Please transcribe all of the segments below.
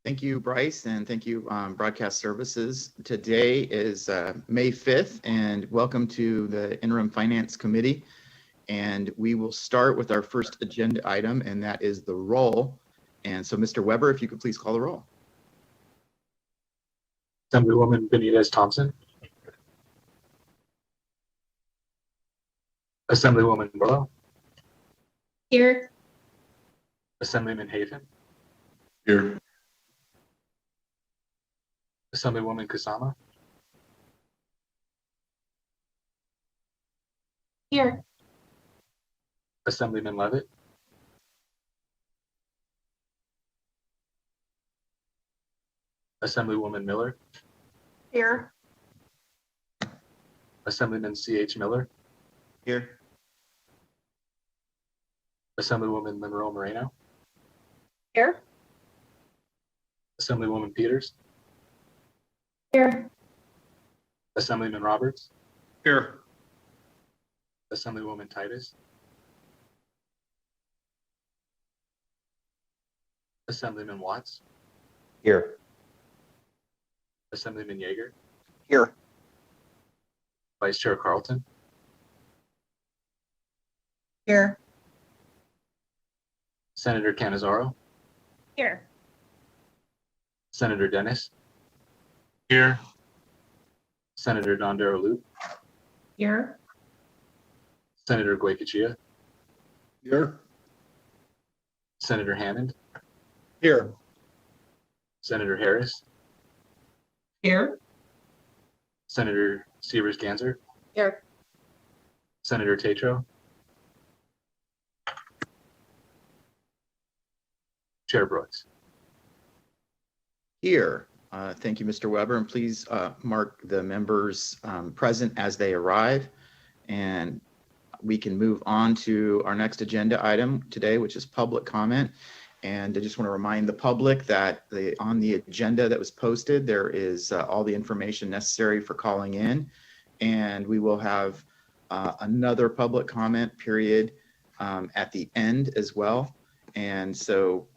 Thank you, Bryce, and thank you, Broadcast Services. Today is May 5th, and welcome to the Interim Finance Committee. And we will start with our first agenda item, and that is the roll. And so, Mr. Weber, if you could please call the roll. Assemblywoman Benitez-Thompson. Assemblywoman Burlow. Here. Assemblyman Hafen. Here. Assemblywoman Kusama. Here. Assemblyman Levitt. Assemblywoman Miller. Here. Assemblyman C.H. Miller. Here. Assemblywoman Monroe Moreno. Here. Assemblywoman Peters. Here. Assemblyman Roberts. Here. Assemblywoman Titus. Assemblyman Watts. Here. Assemblyman Yeager. Here. Vice Chair Carlton. Here. Senator Cannizzaro. Here. Senator Dennis. Here. Senator Dondero Loop. Here. Senator Goycochea. Here. Senator Hammond. Here. Senator Harris. Here. Senator Severs-Ganser. Here. Senator Tatro. Chair Brooks. Here. Thank you, Mr. Weber, and please mark the members present as they arrive. And we can move on to our next agenda item today, which is public comment. And I just want to remind the public that on the agenda that was posted, there is all the information necessary for calling in. And we will have another public comment period at the end as well. And so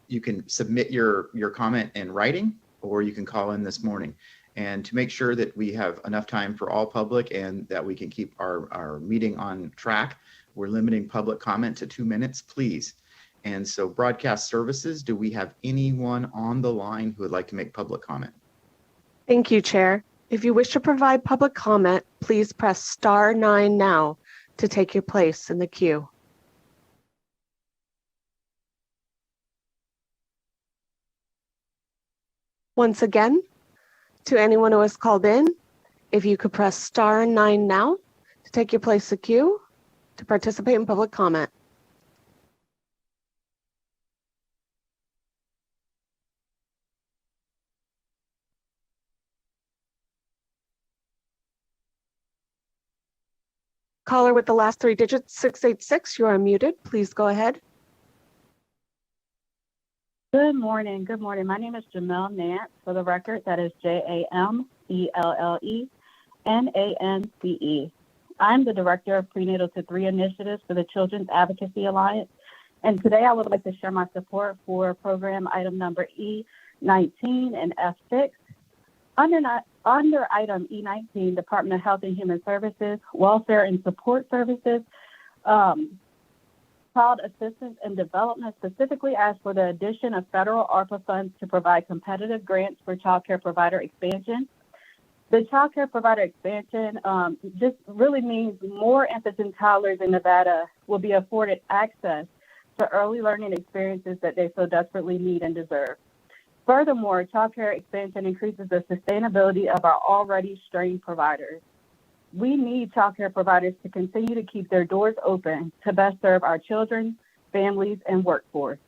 you can submit your comment in writing, or you can call in this morning. And to make sure that we have enough time for all public and that we can keep our meeting on track, we're limiting public comment to 2 minutes, please. And so Broadcast Services, do we have anyone on the line who would like to make public comment? Thank you, Chair. If you wish to provide public comment, please press *9 now to take your place in the queue. Once again, to anyone who has called in, if you could press *9 now to take your place in the queue to participate in public comment. Caller with the last 3 digits, 686, you are muted. Please go ahead. Good morning. Good morning. My name is Jamelle Nance. For the record, that is JAMELLENANCE. I'm the Director of Prenatal to 3 Initiatives for the Children's Advocacy Alliance. And today I would like to share my support for program item number E19 and F6. Under item E19, Department of Health and Human Services, Welfare and Support Services, Child Assistance and Development specifically asked for the addition of federal ARPA funds to provide competitive grants for child care provider expansion. The child care provider expansion just really means more infants and toddlers in Nevada will be afforded access to early learning experiences that they so desperately need and deserve. Furthermore, child care expansion increases the sustainability of our already strained providers. We need child care providers to continue to keep their doors open to best serve our children, families, and workforce.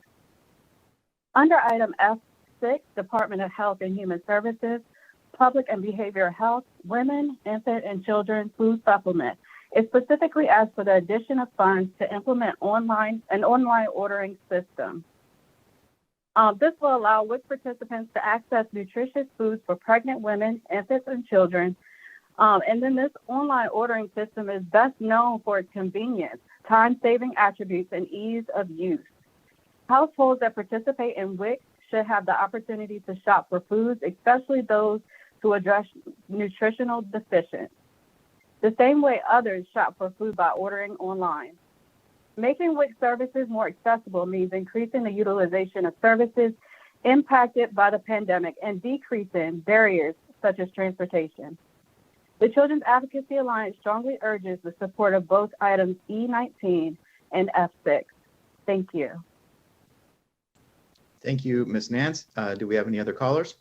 Under item F6, Department of Health and Human Services, Public and Behavioral Health, Women, Infant, and Children Food Supplement. It specifically asks for the addition of funds to implement an online ordering system. This will allow WIC participants to access nutritious foods for pregnant women, infants, and children. And then this online ordering system is best known for its convenience, time-saving attributes, and ease of use. Households that participate in WIC should have the opportunity to shop for foods, especially those who address nutritional deficiencies, the same way others shop for food by ordering online. Making WIC services more accessible means increasing the utilization of services impacted by the pandemic and decreasing barriers such as transportation. The Children's Advocacy Alliance strongly urges the support of both items E19 and F6. Thank you. Thank you, Ms. Nance. Do we have any other callers?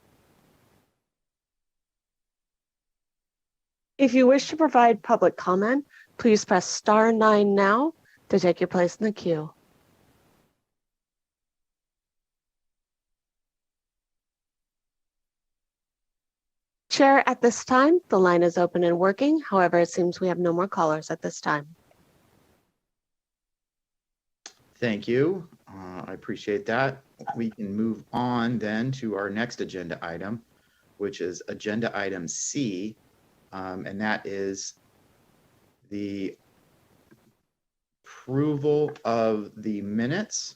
If you wish to provide public comment, please press star 9 now to take your place in the queue. Chair, at this time, the line is open and working. However, it seems we have no more callers at this time. Thank you. I appreciate that. We can move on then to our next agenda item, which is agenda item C, and that is the approval of the minutes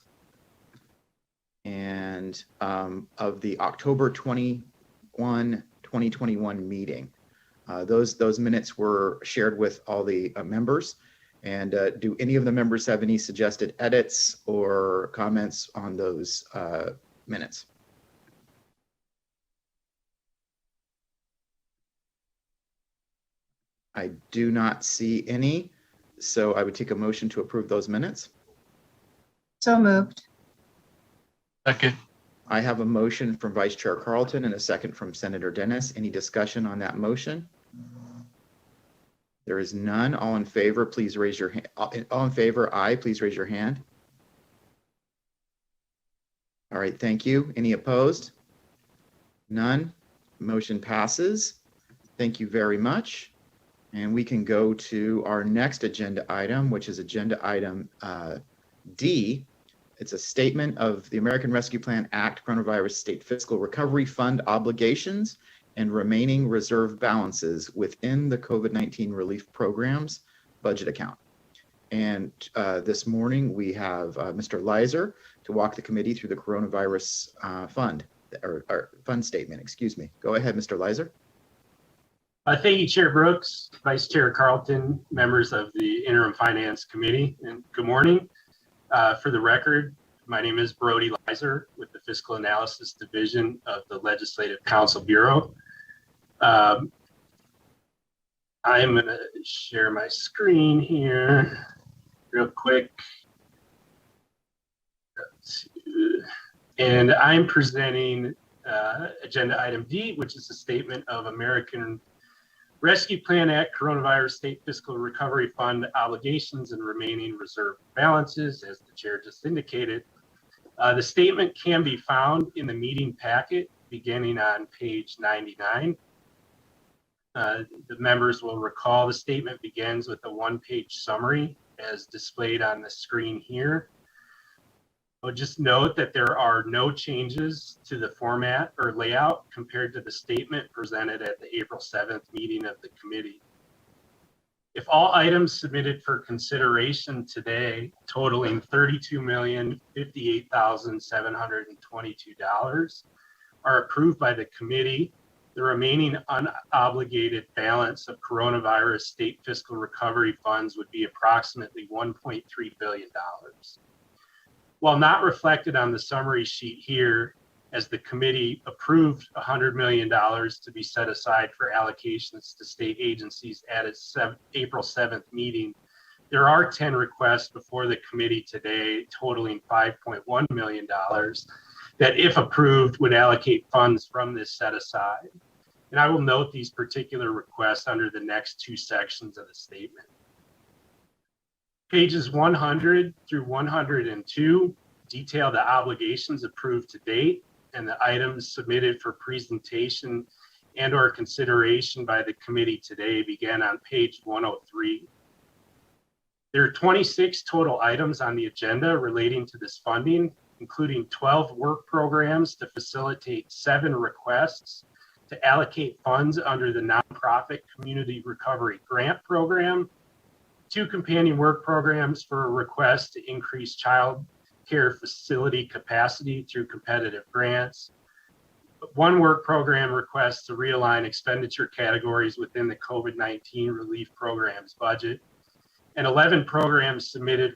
and of the October 2021 meeting. Those minutes were shared with all the members. And do any of the members have any suggested edits or comments on those minutes? I do not see any, so I would take a motion to approve those minutes. So moved. Second. I have a motion from Vice Chair Carlton and a second from Senator Dennis. Any discussion on that motion? There is none. All in favor, please raise your hand. All in favor, aye, please raise your hand. All right, thank you. Any opposed? None. Motion passes. Thank you very much. And we can go to our next agenda item, which is agenda item D. It's a statement of the American Rescue Plan Act Coronavirus State Fiscal Recovery Fund obligations and remaining reserve balances within the COVID-19 relief programs budget account. And this morning we have Mr. Leiser to walk the committee through the coronavirus fund, or fund statement, excuse me. Go ahead, Mr. Leiser. Thank you, Chair Brooks, Vice Chair Carlton, members of the Interim Finance Committee, and good morning. For the record, my name is Brody Leiser with the Fiscal Analysis Division of the Legislative Council Bureau. I'm going to share my screen here real quick. And I'm presenting agenda item D, which is a statement of American Rescue Plan Act Coronavirus State Fiscal Recovery Fund obligations and remaining reserve balances, as the chair just indicated. The statement can be found in the meeting packet beginning on page 99. The members will recall the statement begins with a one-page summary as displayed on the screen here. I'll just note that there are no changes to the format or layout compared to the statement presented at the April 7th meeting of the committee. If all items submitted for consideration today totaling $32,058,722 are approved by the committee, the remaining unobligated balance of coronavirus state fiscal recovery funds would be approximately $1.3 billion. While not reflected on the summary sheet here, as the committee approved $100 million to be set aside for allocations to state agencies at its April 7th meeting, there are 10 requests before the committee today totaling $5.1 million that, if approved, would allocate funds from this set aside. And I will note these particular requests under the next two sections of the statement. Pages 100 through 102 detail the obligations approved to date, and the items submitted for presentation and or consideration by the committee today began on page 103. There are 26 total items on the agenda relating to this funding, including 12 work programs to facilitate 7 requests to allocate funds under the Nonprofit Community Recovery Grant Program, 2 companion work programs for a request to increase child care facility capacity through competitive grants. One work program request to realign expenditure categories within the COVID-19 relief program's budget, and 11 programs submitted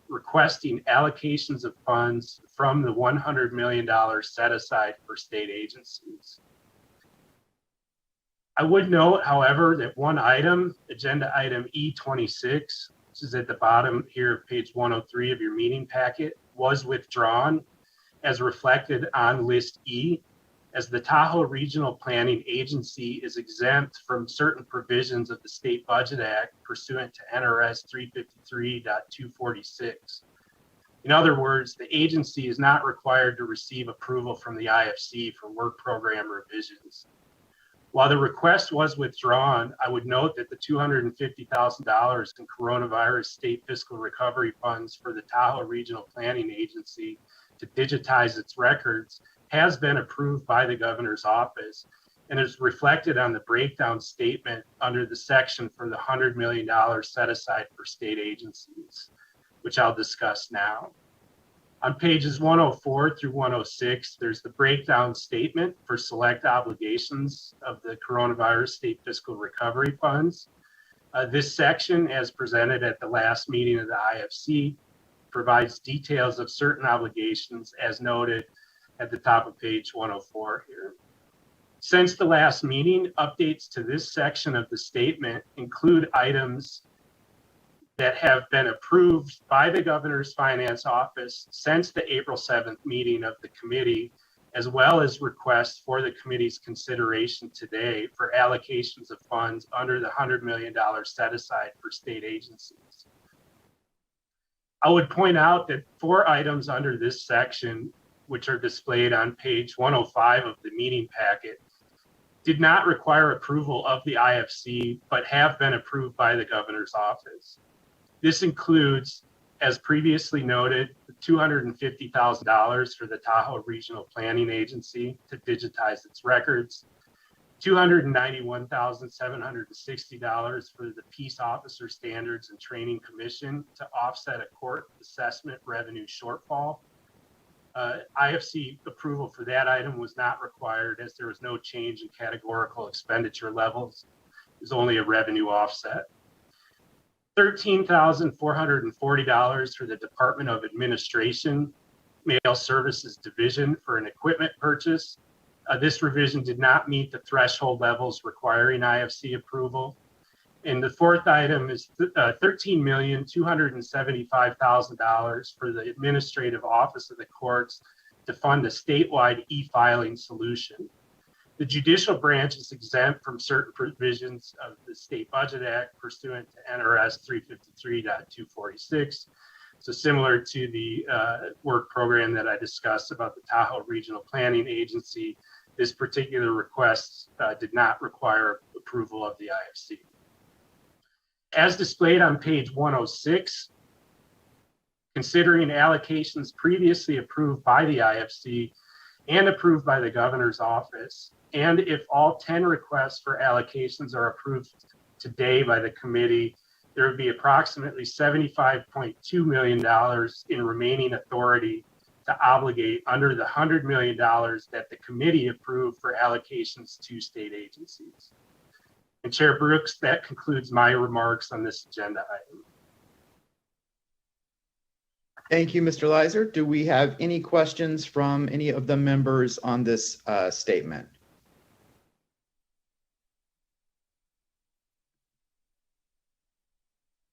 requesting allocations of funds from the $100 million set aside for state agencies. I would note, however, that one item, agenda item E26, which is at the bottom here of page 103 of your meeting packet, was withdrawn as reflected on list E, as the Tahoe Regional Planning Agency is exempt from certain provisions of the State Budget Act pursuant to NRS 353.246. In other words, the agency is not required to receive approval from the IFC for work program revisions. While the request was withdrawn, I would note that the $250,000 in coronavirus state fiscal recovery funds for the Tahoe Regional Planning Agency to digitize its records has been approved by the governor's office and is reflected on the breakdown statement under the section for the $100 million set aside for state agencies, which I'll discuss now. On pages 104 through 106, there's the breakdown statement for select obligations of the coronavirus state fiscal recovery funds. This section, as presented at the last meeting of the IFC, provides details of certain obligations as noted at the top of page 104 here. Since the last meeting, updates to this section of the statement include items that have been approved by the governor's finance office since the April 7th meeting of the committee, as well as requests for the committee's consideration today for allocations of funds under the $100 million set aside for state agencies. I would point out that 4 items under this section, which are displayed on page 105 of the meeting packet, did not require approval of the IFC, but have been approved by the governor's office. This includes, as previously noted, the $250,000 for the Tahoe Regional Planning Agency to digitize its records, $291,760 for the Peace Officer Standards and Training Commission to offset a court assessment revenue shortfall. IFC approval for that item was not required as there was no change in categorical expenditure levels. It was only a revenue offset. $13,440 for the Department of Administration Mail Services Division for an equipment purchase. This revision did not meet the threshold levels requiring IFC approval. And the fourth item is $13,275,000 for the Administrative Office of the Courts to fund a statewide e-filing solution. The judicial branch is exempt from certain provisions of the State Budget Act pursuant to NRS 353.246. So similar to the work program that I discussed about the Tahoe Regional Planning Agency, this particular request did not require approval of the IFC. As displayed on page 106, considering allocations previously approved by the IFC and approved by the governor's office, and if all 10 requests for allocations are approved today by the committee, there would be approximately $75.2 million in remaining authority to obligate under the $100 million that the committee approved for allocations to state agencies. And Chair Brooks, that concludes my remarks on this agenda item. Thank you, Mr. Leiser. Do we have any questions from any of the members on this statement?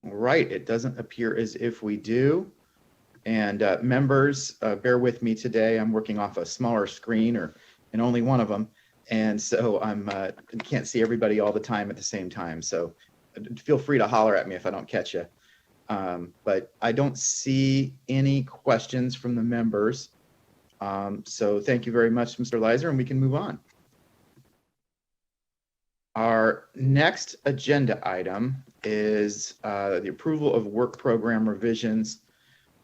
All right, it doesn't appear as if we do. And members, bear with me today. I'm working off a smaller screen and only one of them. And so I can't see everybody all the time at the same time. So feel free to holler at me if I don't catch you. But I don't see any questions from the members. So thank you very much, Mr. Leiser, and we can move on. Our next agenda item is the approval of work program revisions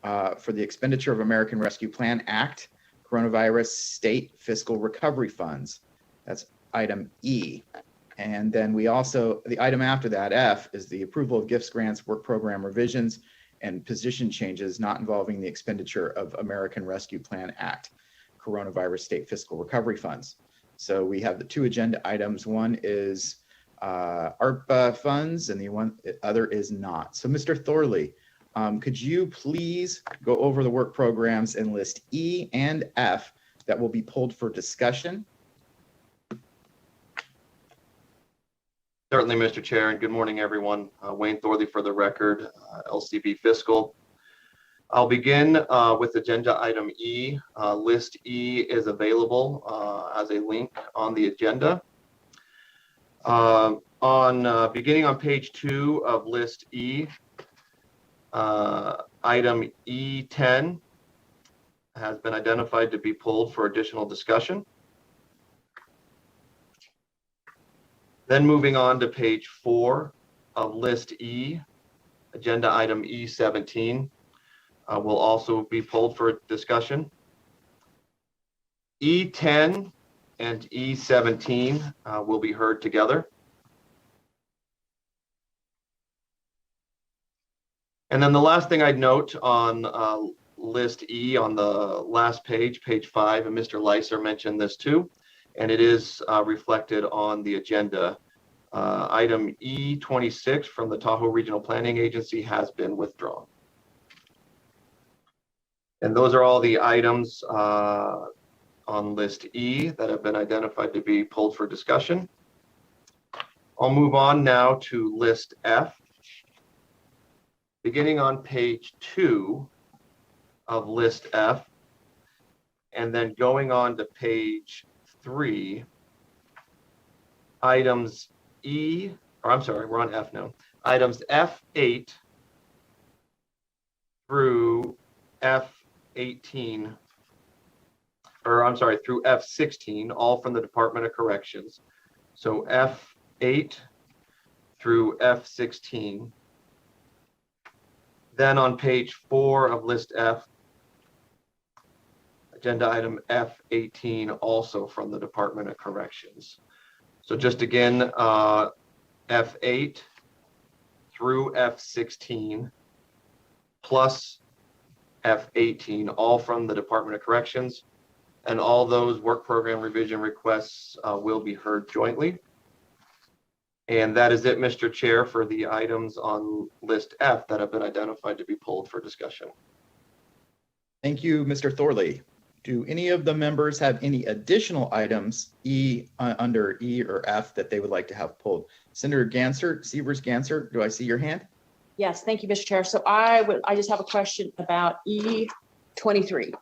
for the Expenditure of American Rescue Plan Act, Coronavirus State Fiscal Recovery Funds. That's item E. And then we also, the item after that, F, is the approval of gifts, grants, work program revisions, and position changes not involving the expenditure of American Rescue Plan Act, Coronavirus State Fiscal Recovery Funds. So we have the two agenda items. One is ARPA funds and the other is not. So Mr. Thorley, could you please go over the work programs and list E and F that will be pulled for discussion? Certainly, Mr. Chair, and good morning, everyone. Wayne Thorley for the record, LCB Fiscal. I'll begin with agenda item E. List E is available as a link on the agenda. Beginning on page 2 of list E, item E10 has been identified to be pulled for additional discussion. Then moving on to page 4 of list E, agenda item E17 will also be pulled for discussion. E10 and E17 will be heard together. And then the last thing I'd note on list E on the last page, page 5, and Mr. Leiser mentioned this too, and it is reflected on the agenda. Item E26 from the Tahoe Regional Planning Agency has been withdrawn. And those are all the items on list E that have been identified to be pulled for discussion. I'll move on now to list F. Beginning on page 2 of list F, and then going on to page 3, items E, or I'm sorry, we're on F now. Items F8 through F18, or I'm sorry, through F16, all from the Department of Corrections. So F8 through F16. Then on page 4 of list F, agenda item F18, also from the Department of Corrections. So just again, F8 through F16 plus F18, all from the Department of Corrections. And all those work program revision requests will be heard jointly. And that is it, Mr. Chair, for the items on list F that have been identified to be pulled for discussion. Thank you, Mr. Thorley. Do any of the members have any additional items under E or F that they would like to have pulled? Senator Gansert, Sievers-Gansert, do I see your hand? Yes, thank you, Mr. Chair. So I just have a question about E23.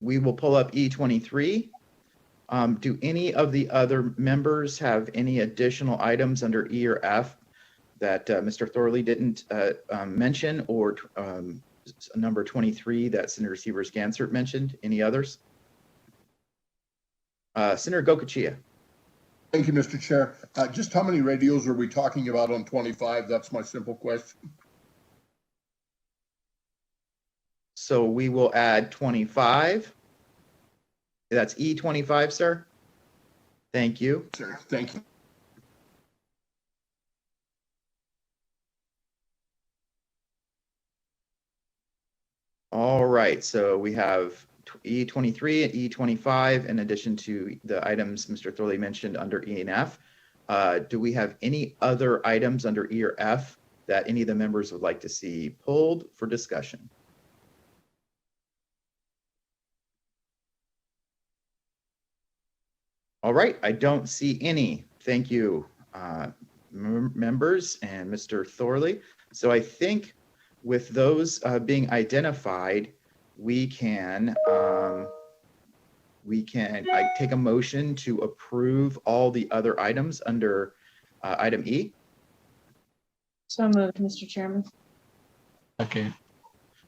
We will pull up E23. Do any of the other members have any additional items under E or F that Mr. Thorley didn't mention, or number 23 that Senator Sievers-Gansert mentioned? Any others? Senator Gokachia. Thank you, Mr. Chair. Just how many radios are we talking about on 25? That's my simple question. So we will add 25. That's E25, sir. Thank you. Sir, thank you. All right, so we have E23 and E25 in addition to the items Mr. Thorley mentioned under E and F. Do we have any other items under E or F that any of the members would like to see pulled for discussion? All right, I don't see any. Thank you, members and Mr. Thorley. So I think with those being identified, we can take a motion to approve all the other items under item E. So moved, Mr. Chairman. Second.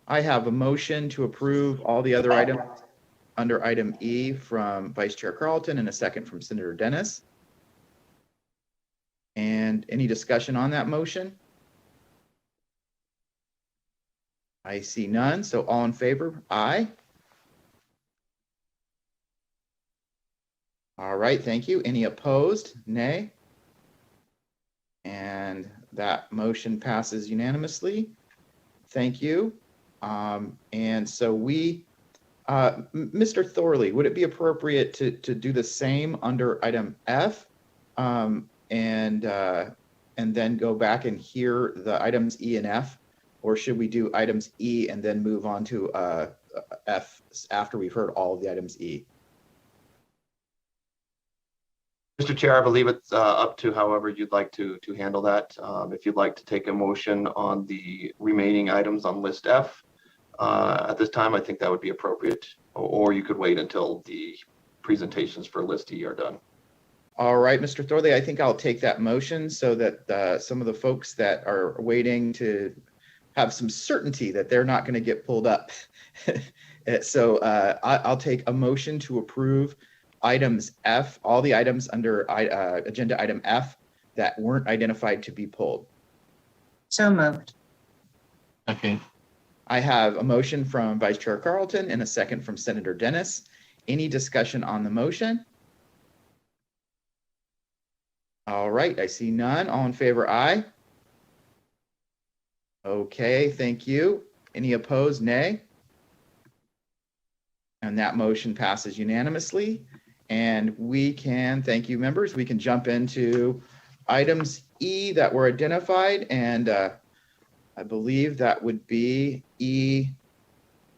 I have a motion to approve all the other items under item E from Vice Chair Carlton and a second from Senator Dennis. And any discussion on that motion? I see none, so all in favor, aye. All right, thank you. Any opposed? Nay. And that motion passes unanimously. Thank you. And so Mr. Thorley, would it be appropriate to do the same under item F? And then go back and hear the items E and F? Or should we do items E and then move on to F after we've heard all of the items E? Mr. Chair, I believe it's up to however you'd like to handle that. If you'd like to take a motion on the remaining items on list F, at this time, I think that would be appropriate, or you could wait until the presentations for list E are done. All right, Mr. Thorley, I think I'll take that motion so that some of the folks that are waiting to have some certainty that they're not going to get pulled up. So I'll take a motion to approve items F, all the items under agenda item F that weren't identified to be pulled. So moved. Okay. I have a motion from Vice Chair Carlton and a second from Senator Dennis. Any discussion on the motion? All right, I see none. All in favor, aye. Okay, thank you. Any opposed, nay? And that motion passes unanimously. And we can, thank you, members, we can jump into items E that were identified. And I believe that would be E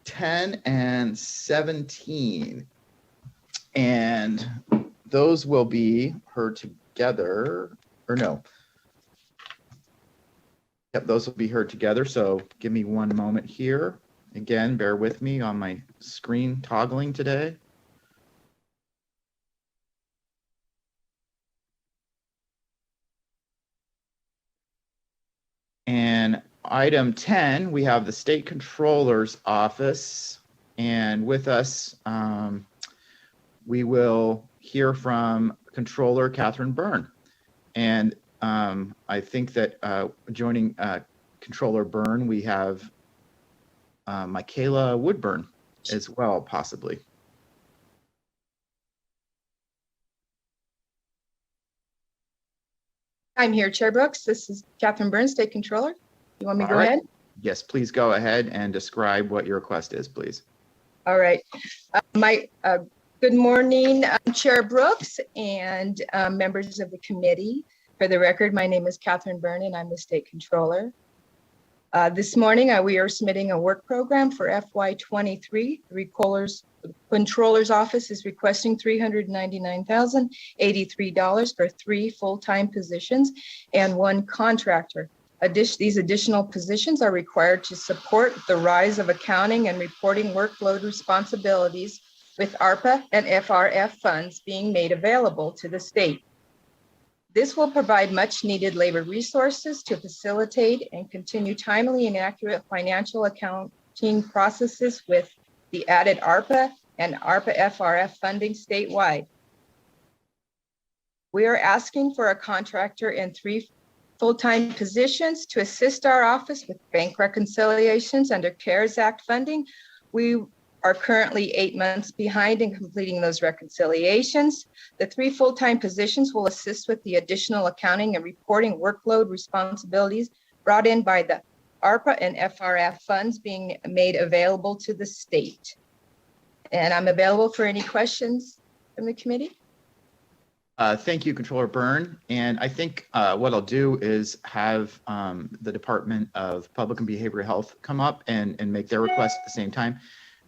10 and 17. And those will be heard together, or no. Yep, those will be heard together. So give me one moment here. Again, bear with me on my screen toggling today. And item 10, we have the State Controller's Office. And with us, we will hear from Controller Catherine Byrne. And I think that joining Controller Byrne, we have Michaela Woodburn as well, possibly. I'm here, Chair Brooks. This is Catherine Byrne, State Controller. You want me to go All right. ahead? Yes, please go ahead and describe what your request is, please. All right. Good morning, Chair Brooks and members of the committee. For the record, my name is Catherine Byrne and I'm the State Controller. This morning, we are submitting a work program for FY23. The Controller's Office is requesting $399,083 for 3 full-time positions and 1 contractor. These additional positions are required to support the rise of accounting and reporting workload responsibilities with ARPA and FRF funds being made available to the state. This will provide much needed labor resources to facilitate and continue timely and accurate financial accounting processes with the added ARPA and ARPA FRF funding statewide. We are asking for a contractor in 3 full-time positions to assist our office with bank reconciliations under CARES Act funding. We are currently 8 months behind in completing those reconciliations. The 3 full-time positions will assist with the additional accounting and reporting workload responsibilities brought in by the ARPA and FRF funds being made available to the state. And I'm available for any questions from the committee. Thank you, Controller Byrne. And I think what I'll do is have the Department of Public and Behavioral Health come up and make their request at the same time,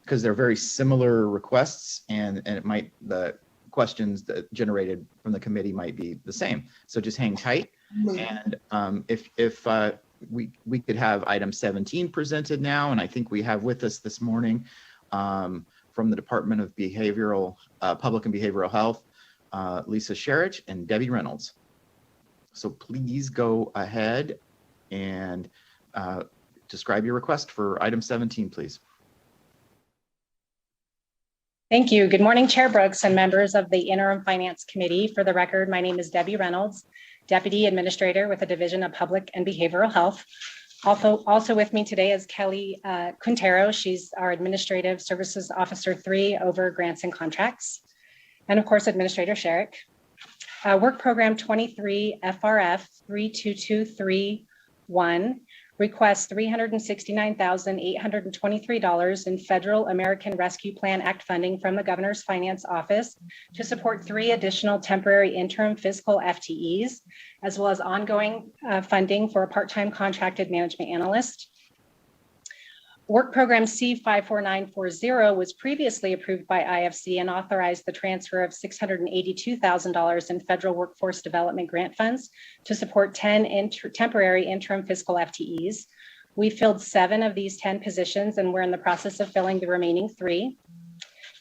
because they're very similar requests, and the questions that generated from the committee might be the same. So just hang tight. And if we could have item 17 presented now, and I think we have with us this morning from the Department of Public and Behavioral Health, Lisa Sherich and Debbie Reynolds. So please go ahead and describe your request for item 17, please. Thank you. Good morning, Chair Brooks and members of the Interim Finance Committee. For the record, my name is Debbie Reynolds, Deputy Administrator with the Division of Public and Behavioral Health. Also with me today is Kelly Quintero. She's our Administrative Services Officer 3 over grants and contracts. and of course, Administrator Sherrick. Work Program 23 FRF 32231 requests $369,823 in Federal American Rescue Plan Act funding from the Governor's Finance Office to support 3 additional temporary interim fiscal FTEs, as well as ongoing funding for a part-time contracted management analyst. Work Program C54940 was previously approved by IFC and authorized the transfer of $682,000 in federal workforce development grant funds to support 10 temporary interim fiscal FTEs. We filled 7 of these 10 positions, and we're in the process of filling the remaining 3.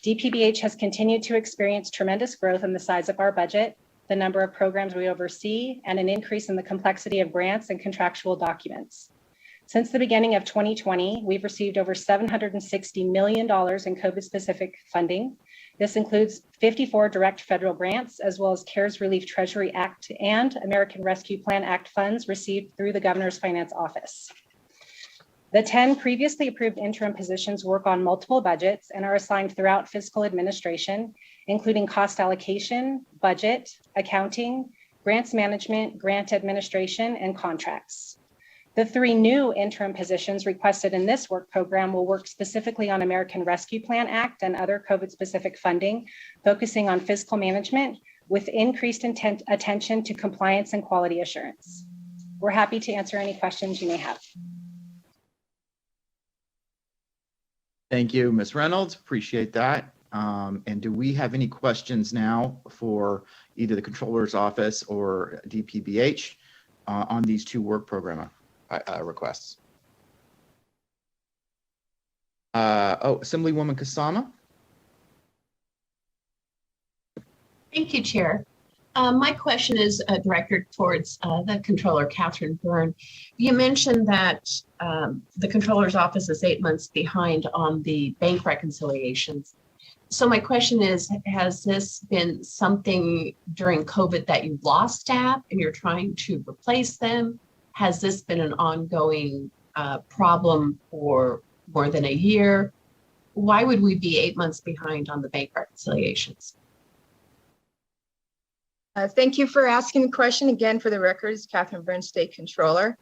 DPBH has continued to experience tremendous growth in the size of our budget, the number of programs we oversee, and an increase in the complexity of grants and contractual documents. Since the beginning of 2020, we've received over $760 million in COVID-specific funding. This includes 54 direct federal grants, as well as CARES Relief Treasury Act and American Rescue Plan Act funds received through the Governor's Finance Office. The 10 previously approved interim positions work on multiple budgets and are assigned throughout fiscal administration, including cost allocation, budget, accounting, grants management, grant administration, and contracts. The 3 new interim positions requested in this work program will work specifically on American Rescue Plan Act and other COVID-specific funding, focusing on fiscal management with increased attention to compliance and quality assurance. We're happy to answer any questions you may have. Thank you, Ms. Reynolds. Appreciate that. And do we have any questions now for either the Controller's Office or DPBH on these 2 work program requests? Assemblywoman Kasama. Thank you, Chair. My question is directed towards the Controller, Catherine Byrne. You mentioned that the Controller's Office is 8 months behind on the bank reconciliations. So my question is, has this been something during COVID that you lost staff and you're trying to replace them? Has this been an ongoing problem for more than a year? Why would we be 8 months behind on the bank reconciliations? Thank you for asking the question. Again, for the records, Catherine Byrne, State Controller.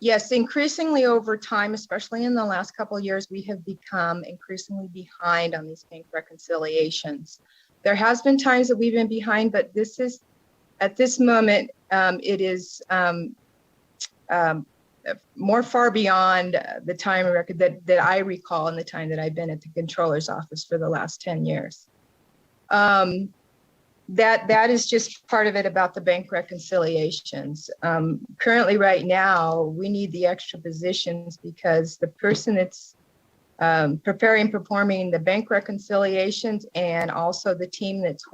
Yes, increasingly over time, especially in the last couple of years, we have become increasingly behind on these bank reconciliations. There has been times that we've been behind, but this is, at this moment, it is more far beyond the time record that I recall in the time that I've been at the Controller's Office for the last 10 years. That is just part of it about the bank reconciliations. Currently, right now, we need the extra positions because the person that's performing the bank reconciliations and also the team that's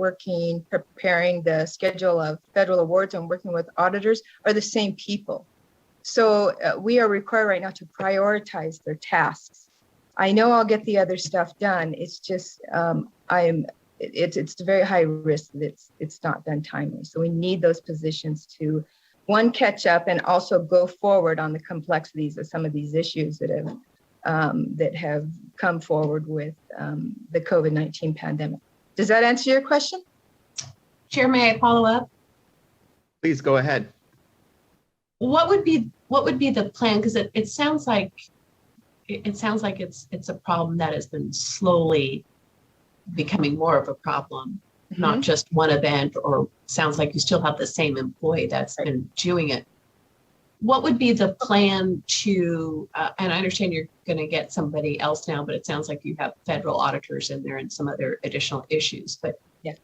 preparing the schedule of federal awards and working with auditors are the same people. So we are required right now to prioritize their tasks. I know I'll get the other stuff done. It's just it's very high risk that it's not done timely. So we need those positions to, one, catch up and also go forward on the complexities of some of these issues that have come forward with the COVID-19 pandemic. Does that answer your question? Chair, may I follow up? Please go ahead. What would be the plan? Because it sounds like it's a problem that has been slowly becoming more of a problem, not just one event, or sounds like you still have the same employee that's been doing it. What would be the plan to, and I understand you're going to get somebody else now, but it sounds like you have federal auditors in there and some other additional issues, but yeah,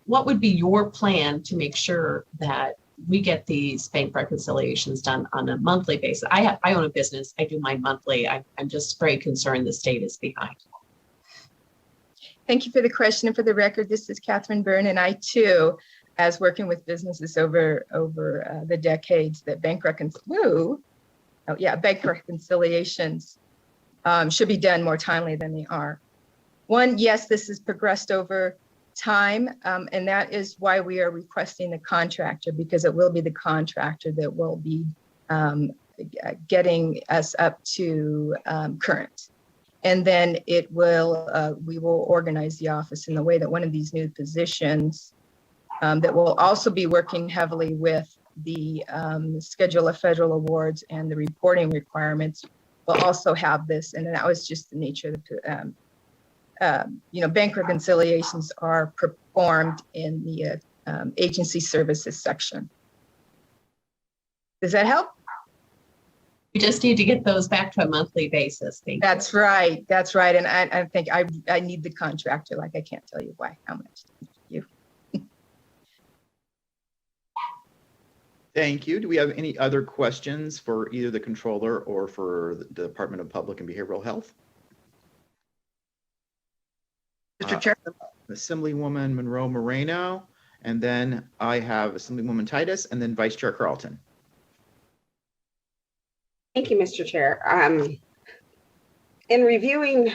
what would be your plan to make sure that we get these bank reconciliations done on a monthly basis? I own a business. I do mine monthly. I'm just very concerned the state is behind. Thank you for the question. And for the record, this is Catherine Byrne, and I too, as working with businesses over the decades, that bank reconciliations should be done more timely than they are. One, yes, this has progressed over time, and that is why we are requesting the contractor, because it will be the contractor that will be getting us up to current. And then we will organize the office in the way that one of these new positions that will also be working heavily with the schedule of federal awards and the reporting requirements will also have this. And that was just the nature of the, bank reconciliations are performed in the agency services section. Does that help? We just need to get those back to a monthly basis. That's right. That's right. And I think I need the contractor, like I can't tell you how much. Thank you. Do we have any other questions for either the controller or for the Department of Public and Behavioral Health? Mr. Chair. Assemblywoman Monroe Moreno, and then I have Assemblywoman Titus, and then Vice Chair Carlton. Thank you, Mr. Chair. In reviewing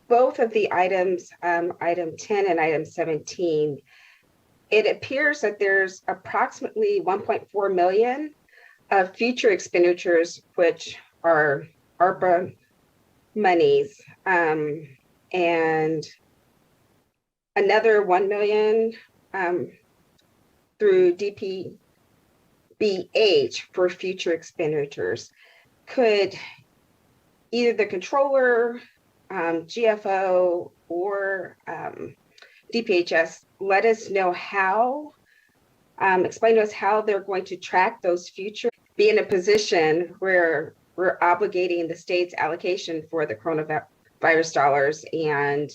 both of the items, item 10 and item 17, it appears that there's approximately 1.4 million of future expenditures, which are ARPA monies, and another 1 million through DPBH for future expenditures. Could either the controller, GFO, or DPHS let us know how, explain to us how they're going to track those future, be in a position where we're obligating the state's allocation for the coronavirus dollars and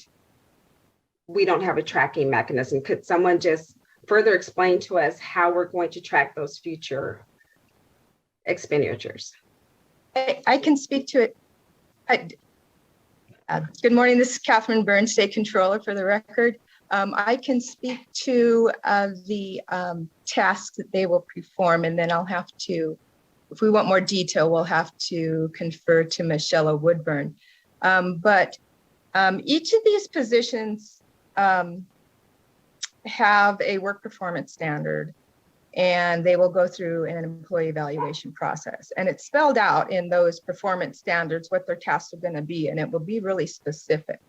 we don't have a tracking mechanism. Could someone just further explain to us how we're going to track those future expenditures? I can speak to it. Good morning. This is Catherine Burns, State Controller, for the record. I can speak to the tasks that they will perform, and then I'll have to, if we want more detail, we'll have to confer to Michelle Woodburn. But each of these positions have a work performance standard, and they will go through an employee evaluation process. And it's spelled out in those performance standards what their tasks are going to be, and it will be really specific.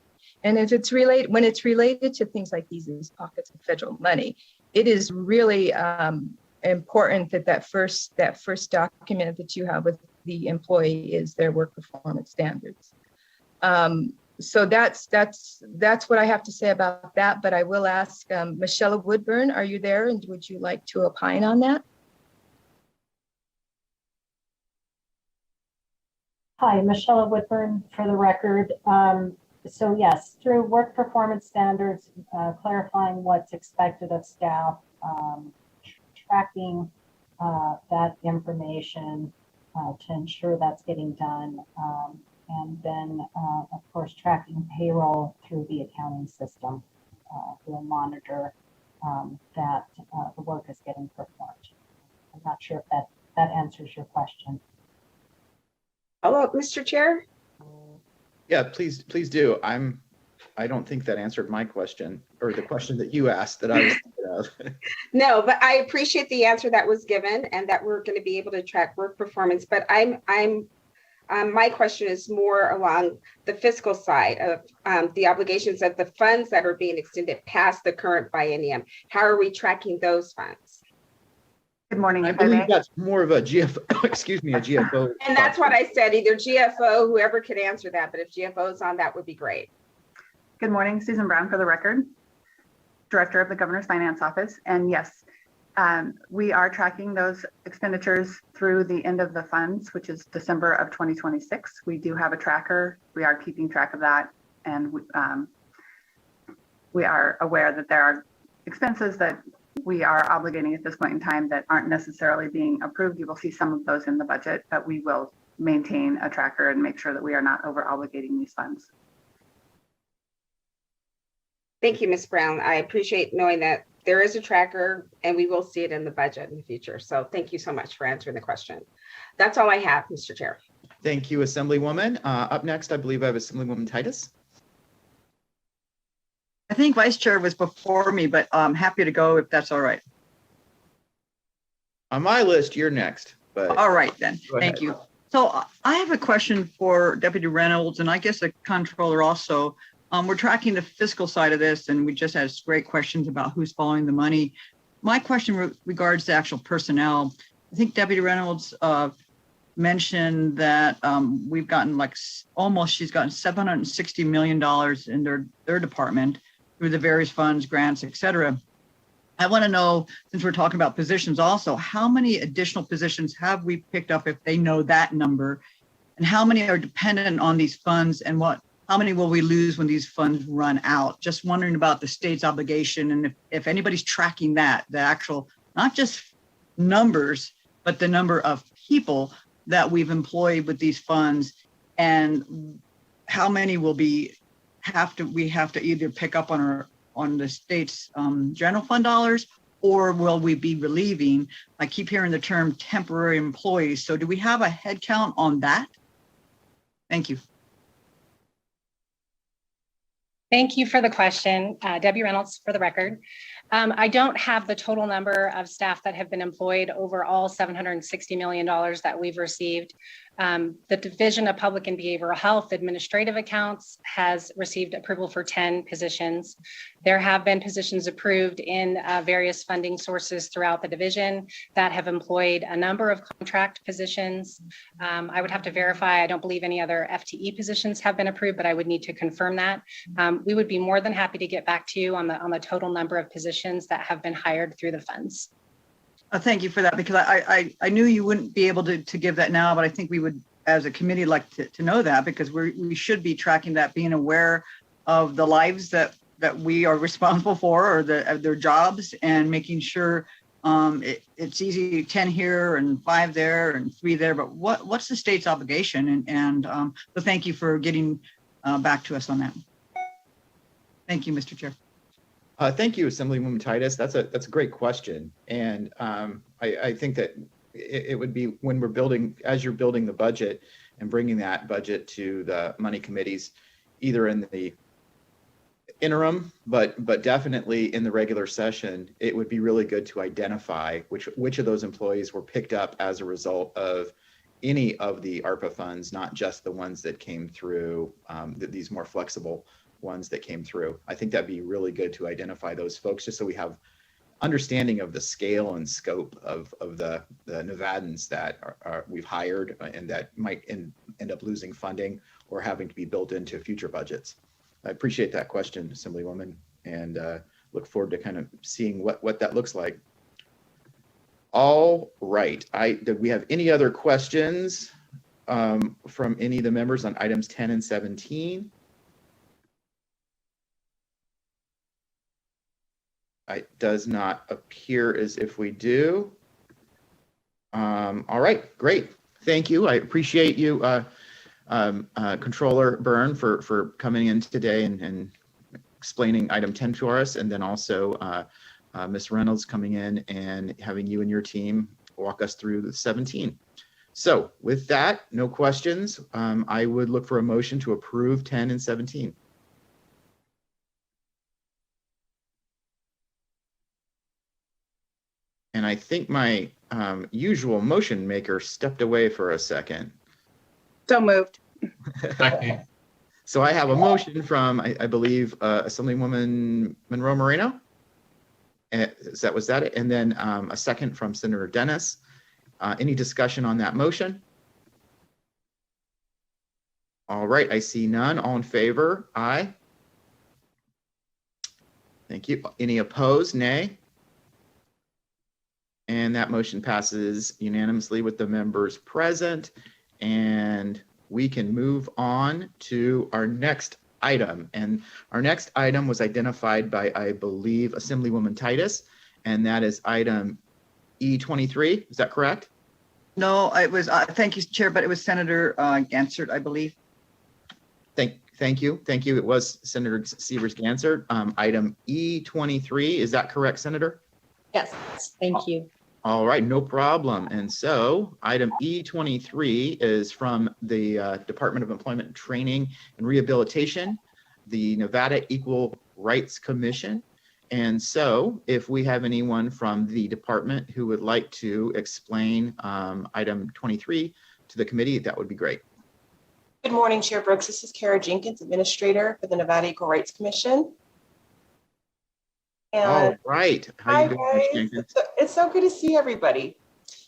And if it's related, when it's related to things like these pockets of federal money, it is really important that that first document that you have with the employee is their work performance standards. So that's what I have to say about that. But I will ask Michelle Woodburn, are you there? And would you like to opine on that? Hi, Michelle Woodburn for the record. So yes, through work performance standards, clarifying what's expected of staff, tracking that information to ensure that's getting done. And then, of course, tracking payroll through the accounting system. We'll monitor that the work is getting performed. I'm not sure if that answers your question. Hello, Mr. Chair. Yeah, please do. I don't think that answered my question, or the question that you asked that I was thinking of. No, but I appreciate the answer that was given, and that we're going to be able to track work performance. But my question is more along the fiscal side of the obligations of the funds that are being extended past the current biennium. How are we tracking those funds? Good morning. I believe that's more of a GFO, excuse me, a GFO. And that's what I said, either GFO, whoever could answer that, but if GFO is on, that would be great. Good morning, Susan Brown for the record, Director of the Governor's Finance Office. And yes, we are tracking those expenditures through the end of the funds, which is December of 2026. We do have a tracker. We are keeping track of that. And we are aware that there are expenses that we are obligating at this point in time that aren't necessarily being approved. You will see some of those in the budget, but we will maintain a tracker and make sure that we are not over obligating these funds. Thank you, Ms. Brown. I appreciate knowing that there is a tracker and we will see it in the budget in the future. So thank you so much for answering the question. That's all I have, Mr. Chair. Thank you, Assemblywoman. Up next, I believe I have Assemblywoman Titus. I think Vice Chair was before me, but I'm happy to go if that's all right. On my list, you're next. But all right then. Thank you. So I have a question for Deputy Reynolds, and I guess the controller also. We're tracking the fiscal side of this, and we just had great questions about who's following the money. My question regards the actual personnel. I think Deputy Reynolds mentioned that we've gotten she's gotten $760 million in their department through the various funds, grants, et cetera. I want to know, since we're talking about positions also, how many additional positions have we picked up, if they know that number, and how many are dependent on these funds, and how many will we lose when these funds run out? Just wondering about the state's obligation, and if anybody's tracking that, the actual, not just numbers, but the number of people that we've employed with these funds, and how many will we have to either pick up on the state's general fund dollars, or will we be relieving? I keep hearing the term temporary employees. So do we have a head count on that? Thank you. Thank you for the question, Debbie Reynolds, for the record. I don't have the total number of staff that have been employed over all $760 million that we've received. The Division of Public and Behavioral Health Administrative Accounts has received approval for 10 positions. There have been positions approved in various funding sources throughout the division that have employed a number of contract positions. I would have to verify. I don't believe any other FTE positions have been approved, but I would need to confirm that. We would be more than happy to get back to you on the total number of positions that have been hired through the funds. Thank you for that, because I knew you wouldn't be able to give that now, but I think we would, as a committee, like to know that, because we should be tracking that, being aware of the lives that we are responsible for, or their jobs, and making sure it's easy, 10 here and 5 there and 3 there, but what's the state's obligation? And so thank you for getting back to us on that. Thank you, Mr. Chair. Thank you, Assemblywoman Titus. That's a great question, and I think that it would be, when we're building, as you're building the budget and bringing that budget to the money committees, either in the interim, but definitely in the regular session, it would be really good to identify which of those employees were picked up as a result of any of the ARPA funds, not just the ones that came through, these more flexible ones that came through. I think that'd be really good to identify those folks, just so we have understanding of the scale and scope of the Nevadans that we've hired and that might end up losing funding or having to be built into future budgets. I appreciate that question, Assemblywoman, and look forward to kind of seeing what that looks like. All right. Do we have any other questions from any of the members on items 10 and 17? It does not appear as if we do. All right, great. Thank you. I appreciate you, Controller Byrne, for coming in today and explaining item 10 to us, and then also Ms. Reynolds coming in and having you and your team walk us through the 17. So with that, no questions. I would look for a motion to approve 10 and 17. And I think my usual motion maker stepped away for a second. So moved. So I have a motion from, I believe, Assemblywoman Monroe Moreno. Was that it? And then a second from Senator Dennis. Any discussion on that motion? All right, I see none. All in favor? Aye. Thank you. Any opposed? Nay. And that motion passes unanimously with the members present. And we can move on to our next item. And our next item was identified by, I believe, Assemblywoman Titus, and that is item E23. Is that correct? No, it was, thank you, Chair, but it was Senator Gansert, I believe. Thank you. It was Senator Sievers-Gansert. Item E23, is that correct, Senator? Yes, thank you. All right, no problem. And so item E23 is from the Department of Employment and Training and Rehabilitation, the Nevada Equal Rights Commission. And so if we have anyone from the department who would like to explain item 23, to the committee, that would be great. Good morning, Chair Brooks. This is Cara Jenkins, Administrator for the Nevada Equal Rights Commission. And All right. How you doing, Ms. Jenkins? It's so good to see everybody.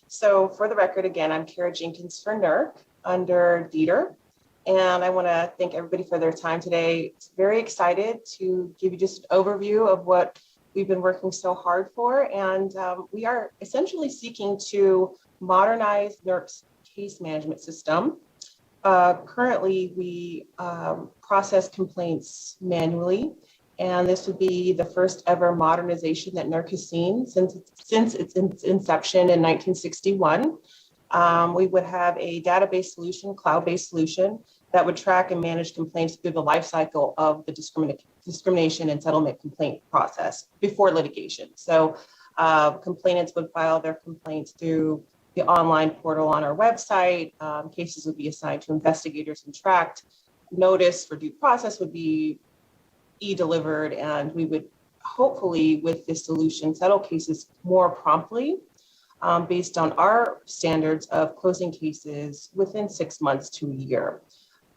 So for the record, again, I'm Cara Jenkins for NERC under Dieter. And I want to thank everybody for their time today. Very excited to give you just an overview of what we've been working so hard for. And we are essentially seeking to modernize NERC's case management system. Currently, we process complaints manually, and this would be the first ever modernization that NERC has seen since its inception in 1961. We would have a database solution, cloud-based solution that would track and manage complaints through the life cycle of the discrimination and settlement complaint process before litigation. So complainants would file their complaints through the online portal on our website. Cases would be assigned to investigators and tracked. Notice for due process would be e-delivered, and we would hopefully, with this solution, settle cases more promptly based on our standards of closing cases within 6 months to a year.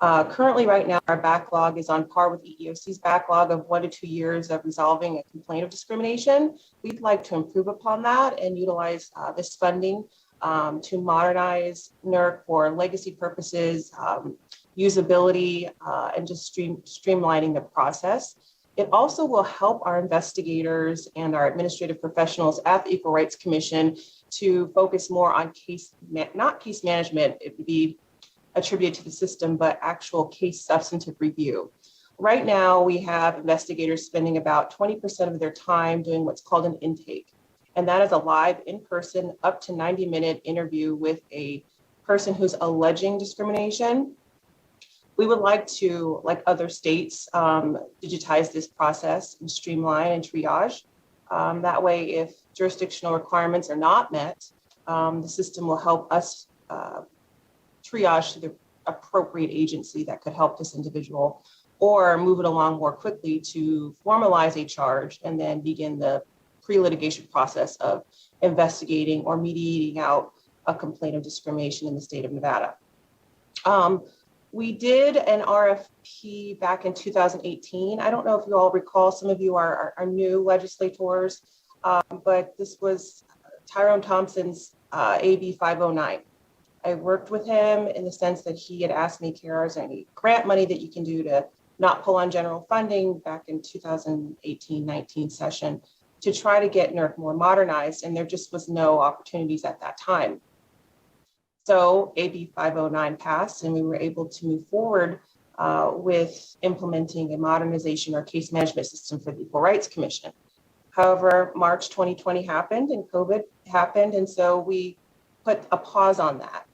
Currently, right now, our backlog is on par with EEOC's backlog of 1 to 2 years of resolving a complaint of discrimination. We'd like to improve upon that and utilize this funding to modernize NERC for legacy purposes, usability, and just streamlining the process. It also will help our investigators and our administrative professionals at the Equal Rights Commission to focus more on not case management, it would be attributed to the system, but actual case substantive review. Right now, we have investigators spending about 20% of their time doing what's called an intake. And that is a live in-person up to 90-minute interview with a person who's alleging discrimination. We would like to, like other states, digitize this process and streamline and triage. That way, if jurisdictional requirements are not met, the system will help us triage to the appropriate agency that could help this individual, or move it along more quickly to formalize a charge and then begin the pre-litigation process of investigating or mediating out a complaint of discrimination in the state of Nevada. We did an RFP back in 2018. I don't know if you all recall, some of you are new legislators, but this was Tyrone Thompson's AB 509. I worked with him in the sense that he had asked me, Cara, is there any grant money that you can do to not pull on general funding back in 2018-19 session to try to get NERC more modernized, and there just was no opportunities at that time. So AB 509 passed, and we were able to move forward with implementing a modernization or case management system for the Equal Rights Commission. However, March 2020 happened and COVID happened, and so we put a pause on that.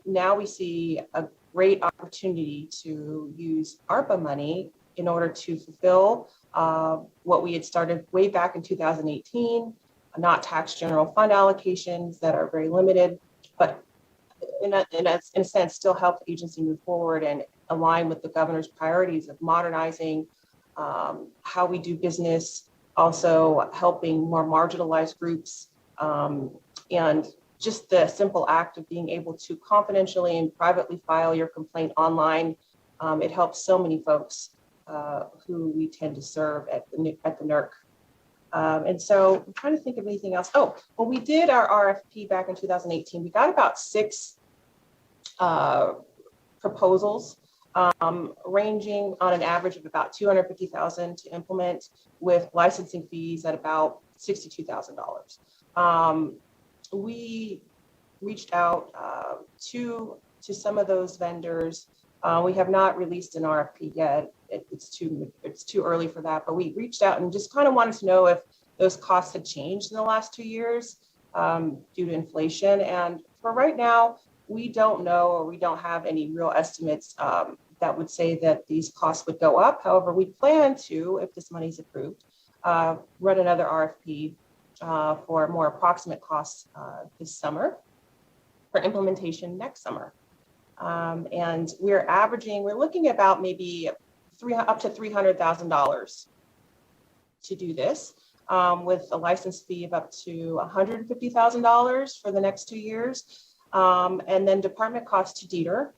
Now we see a great opportunity to use ARPA money in order to fulfill what we had started way back in 2018, not tax general fund allocations that are very limited, but in a sense, still help the agency move forward and align with the governor's priorities of modernizing how we do business, also helping more marginalized groups, and just the simple act of being able to confidentially and privately file your complaint online. It helps so many folks who we tend to serve at the NERC. And so I'm trying to think of anything else. Oh, well, we did our RFP back in 2018. We got about 6 proposals, ranging on an average of about $250,000 to implement, with licensing fees at about $62,000. We reached out to some of those vendors. We have not released an RFP yet. It's too early for that, but we reached out and just kind of wanted to know if those costs had changed in the last 2 years due to inflation. And for right now, we don't know, or we don't have any real estimates that would say that these costs would go up. However, we plan to, if this money is approved, run another RFP for more approximate costs this summer for implementation next summer. And we're looking at about maybe up to $300,000 to do this, with a license fee of up to $150,000 for the next 2 years. And then department costs to Dieter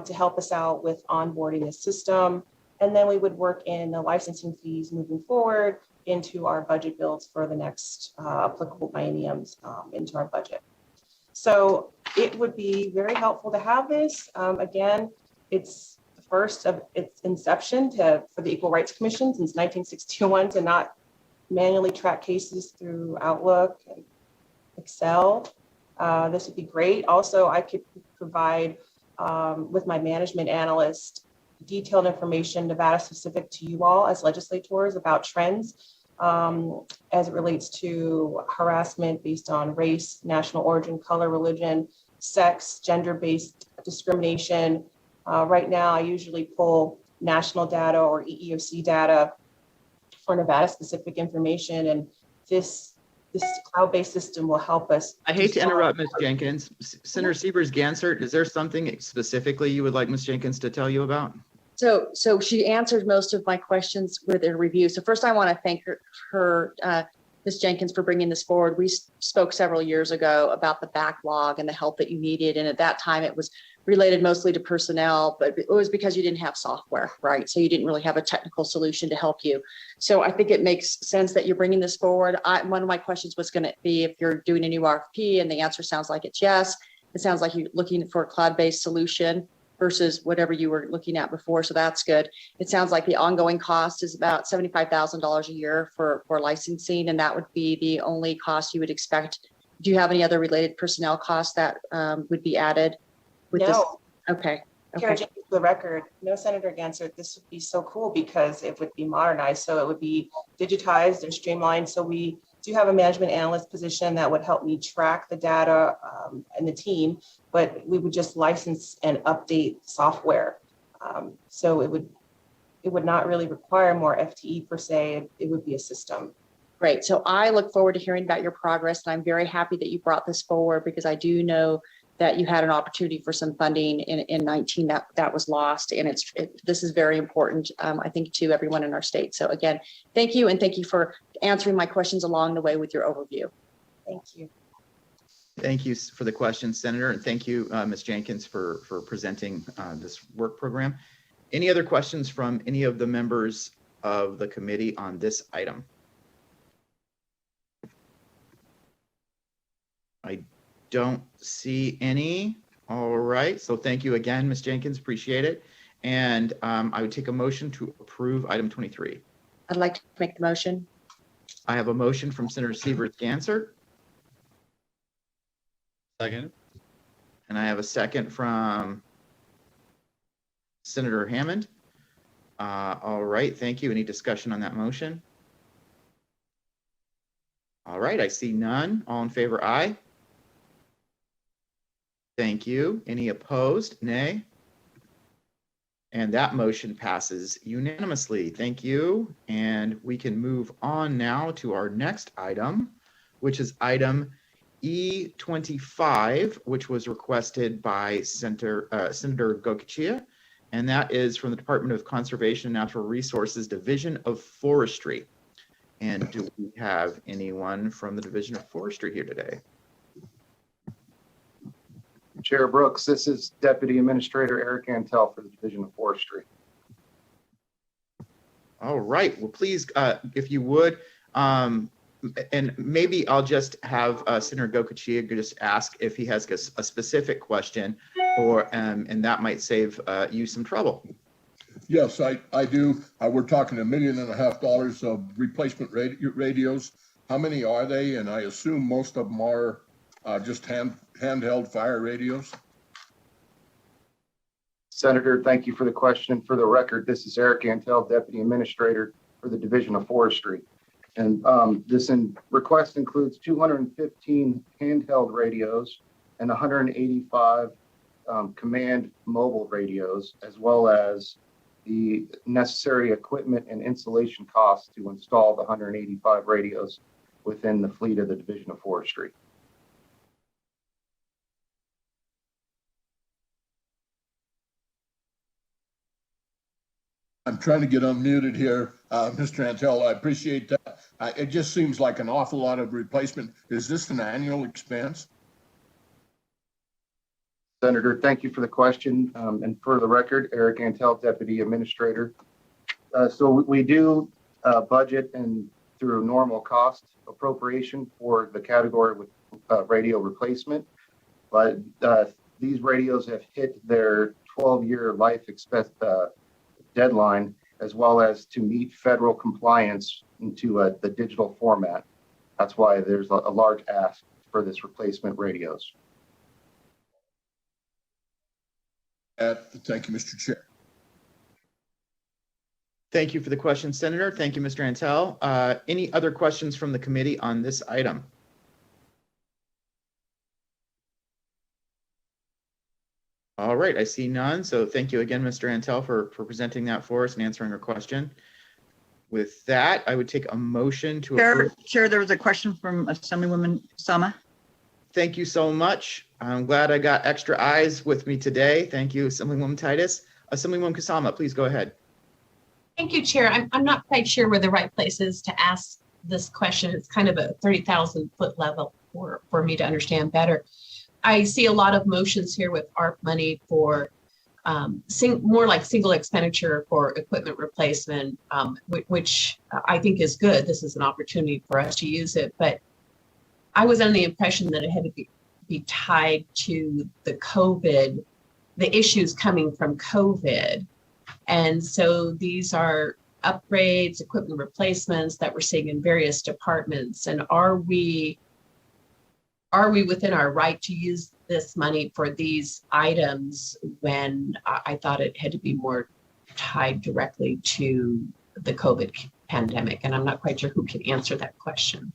to help us out with onboarding the system. And then we would work in the licensing fees moving forward into our budget builds for the next applicable bienniums into our budget. So it would be very helpful to have this. Again, it's the first of its inception for the Equal Rights Commission since 1961 to not manually track cases through Outlook and Excel. This would be great. Also, I could provide with my management analyst detailed information, Nevada specific to you all as legislators about trends as it relates to harassment based on race, national origin, color, religion, sex, gender-based discrimination. Right now, I usually pull national data or EEOC data for Nevada specific information, and this cloud-based system will help us. I hate to interrupt, Ms. Jenkins. Senator Siebers-Gansert, is there something specifically you would like Ms. Jenkins to tell you about? So she answered most of my questions with her review. So first I want to thank her Ms. Jenkins, for bringing this forward. We spoke several years ago about the backlog and the help that you needed. And at that time it was related mostly to personnel, but it was because you didn't have software, right? So you didn't really have a technical solution to help you. So I think it makes sense that you're bringing this forward. One of my questions was going to be if you're doing a new RFP, and the answer sounds like it's yes. It sounds like you're looking for a cloud-based solution versus whatever you were looking at before. So that's good. It sounds like the ongoing cost is about $75,000 a year for licensing, and that would be the only cost you would expect. Do you have any other related personnel costs that would be added with this? Okay. Cara, for the record, no, Senator Gansert, this would be so cool because it would be modernized. So it would be digitized and streamlined. So we do have a management analyst position that would help me track the data and the team, but we would just license and update software. So it would not really require more FTE per se. It would be a system. Great. So I look forward to hearing about your progress, and I'm very happy that you brought this forward because I do know that you had an opportunity for some funding in 19 that was lost, and this is very important, I think, to everyone in our state. So again, thank you, and thank you for answering my questions along the way with your overview. Thank you. Thank you for the question, Senator, and thank you, Ms. Jenkins, for presenting this work program. Any other questions from any of the members of the committee on this item? I don't see any. All right, so thank you again, Ms. Jenkins, appreciate it. And I would take a motion to approve item 23. I'd like to make the motion. I have a motion from Senator Siebers-Gansert. Second. And I have a second from Senator Hammond. All right, thank you. Any discussion on that motion? All right, I see none. All in favor, aye. Thank you. Any opposed? Nay. And that motion passes unanimously. Thank you. And we can move on now to our next item, which is item E25, which was requested by Senator Goicoechea, and that is from the Department of Conservation and Natural Resources, Division of Forestry. And do we have anyone from the Division of Forestry here today? Chair Brooks, this is Deputy Administrator Eric Antel for the Division of Forestry. All right, well, please, if you would, and maybe I'll just have Senator Goicoechea just ask if he has a specific question, or and that might save you some trouble. Yes, I do. We're talking $1.5 million of replacement radios. How many are they? And I assume most of them are just handheld fire radios. Senator, thank you for the question. For the record, this is Eric Antel, Deputy Administrator for the Division of Forestry. And this request includes 215 handheld radios and 185 command mobile radios, as well as the necessary equipment and installation costs to install the 185 radios within the fleet of the Division of Forestry. I'm trying to get unmuted here, Mr. Antel. I appreciate that. It just seems like an awful lot of replacement. Is this an annual expense? Senator, thank you for the question. And for the record, Eric Antel, Deputy Administrator. So we do budget and through normal cost appropriation for the category with radio replacement. But these radios have hit their 12-year life deadline, as well as to meet federal compliance into the digital format. That's why there's a large ask for this replacement radios. Thank you, Mr. Chair. Thank you for the question, Senator. Thank you, Mr. Antel. Any other questions from the committee on this item? All right, I see none. So thank you again, Mr. Antel, for presenting that for us and answering our question. With that, I would take a motion to approve. Chair, there was a question from Assemblywoman Sama. Thank you so much. I'm glad I got extra eyes with me today. Thank you, Assemblywoman Titus. Assemblywoman Kasama, please go ahead. Thank you, Chair. I'm not quite sure where the right place is to ask this question. It's kind of a 30,000 foot level for me to understand better. I see a lot of motions here with ARP money for more like single expenditure for equipment replacement, which I think is good. This is an opportunity for us to use it, but I was under the impression that it had to be tied to the issues coming from COVID. And so these are upgrades, equipment replacements that we're seeing in various departments. And are we within our right to use this money for these items when I thought it had to be more tied directly to the COVID pandemic? And I'm not quite sure who can answer that question.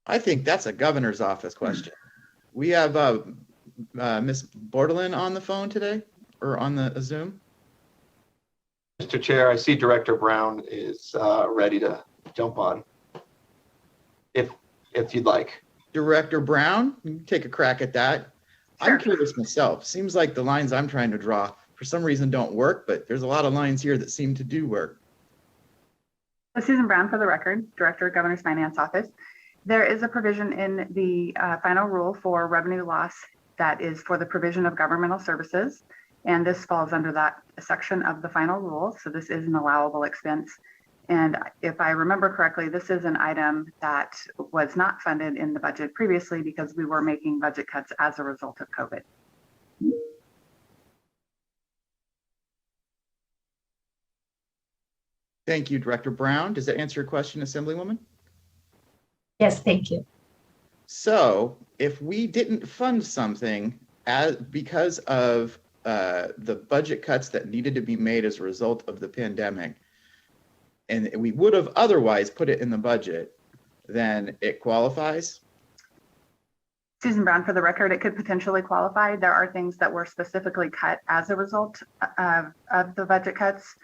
I think that's a governor's office question. We have Ms. Bordelin on the phone today or on the Zoom. Mr. Chair, I see Director Brown is ready to jump on. If you'd like. Director Brown, you can take a crack at that. Sure. I'm curious myself. Seems like the lines I'm trying to draw for some reason don't work, but there's a lot of lines here that seem to do work. Susan Brown for the record, Director of Governor's Finance Office. There is a provision in the final rule for revenue loss that is for the provision of governmental services. And this falls under that section of the final rule. So this is an allowable expense. And if I remember correctly, this is an item that was not funded in the budget previously because we were making budget cuts as a result of COVID. Thank you, Director Brown. Does that answer your question, Assemblywoman? Yes, thank you. So if we didn't fund something because of the budget cuts that needed to be made as a result of the pandemic, and we would have otherwise put it in the budget, then it qualifies? Susan Brown for the record, it could potentially qualify. There are things that were specifically cut as a result of the budget cuts.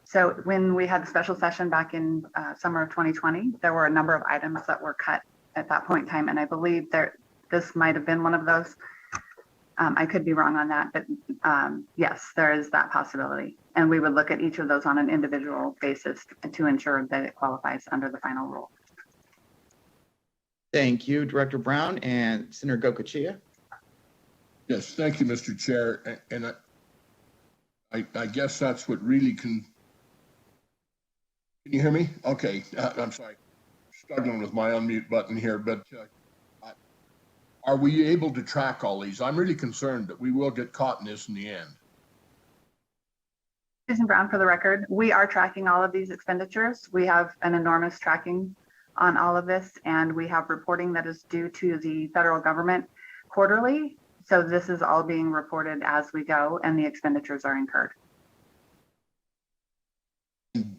So when we had the special session back in summer of 2020, there were a number of items that were cut at that point in time. And I believe this might have been one of those. I could be wrong on that, but yes, there is that possibility. And we would look at each of those on an individual basis to ensure that it qualifies under the final rule. Thank you, Director Brown. And Senator Gocochea. Yes, thank you, Mr. Chair. And I guess that's what really can you hear me? Okay, I'm sorry. Struggling with my unmute button here, but are we able to track all these? I'm really concerned that we will get caught in this in the end. Susan Brown for the record, we are tracking all of these expenditures. We have an enormous tracking on all of this, and we have reporting that is due to the federal government quarterly. So this is all being reported as we go, and the expenditures are incurred.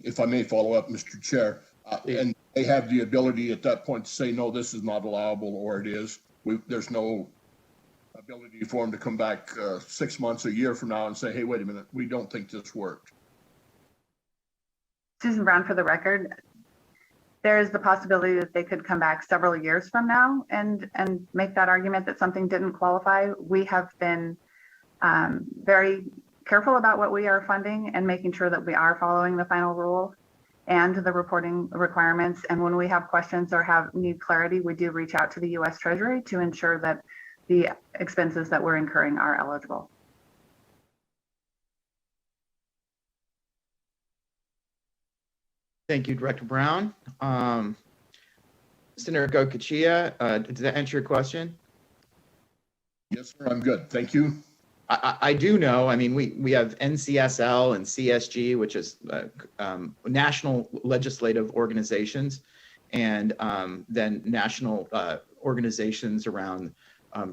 If I may follow up, Mr. Chair, and they have the ability at that point to say, no, this is not allowable, or it is. There's no ability for them to come back 6 months, a year from now and say, hey, wait a minute, we don't think this worked. Susan Brown for the record, there is the possibility that they could come back several years from now and make that argument that something didn't qualify. We have been very careful about what we are funding and making sure that we are following the final rule and the reporting requirements. And when we have questions or need clarity, we do reach out to the U.S. Treasury to ensure that the expenses that we're incurring are eligible. Thank you, Director Brown. Senator Gokachia, did that answer your question? Yes, sir, I'm good. Thank you. I do know, I mean, we have NCSL and CSG, which is national legislative organizations, and then national organizations around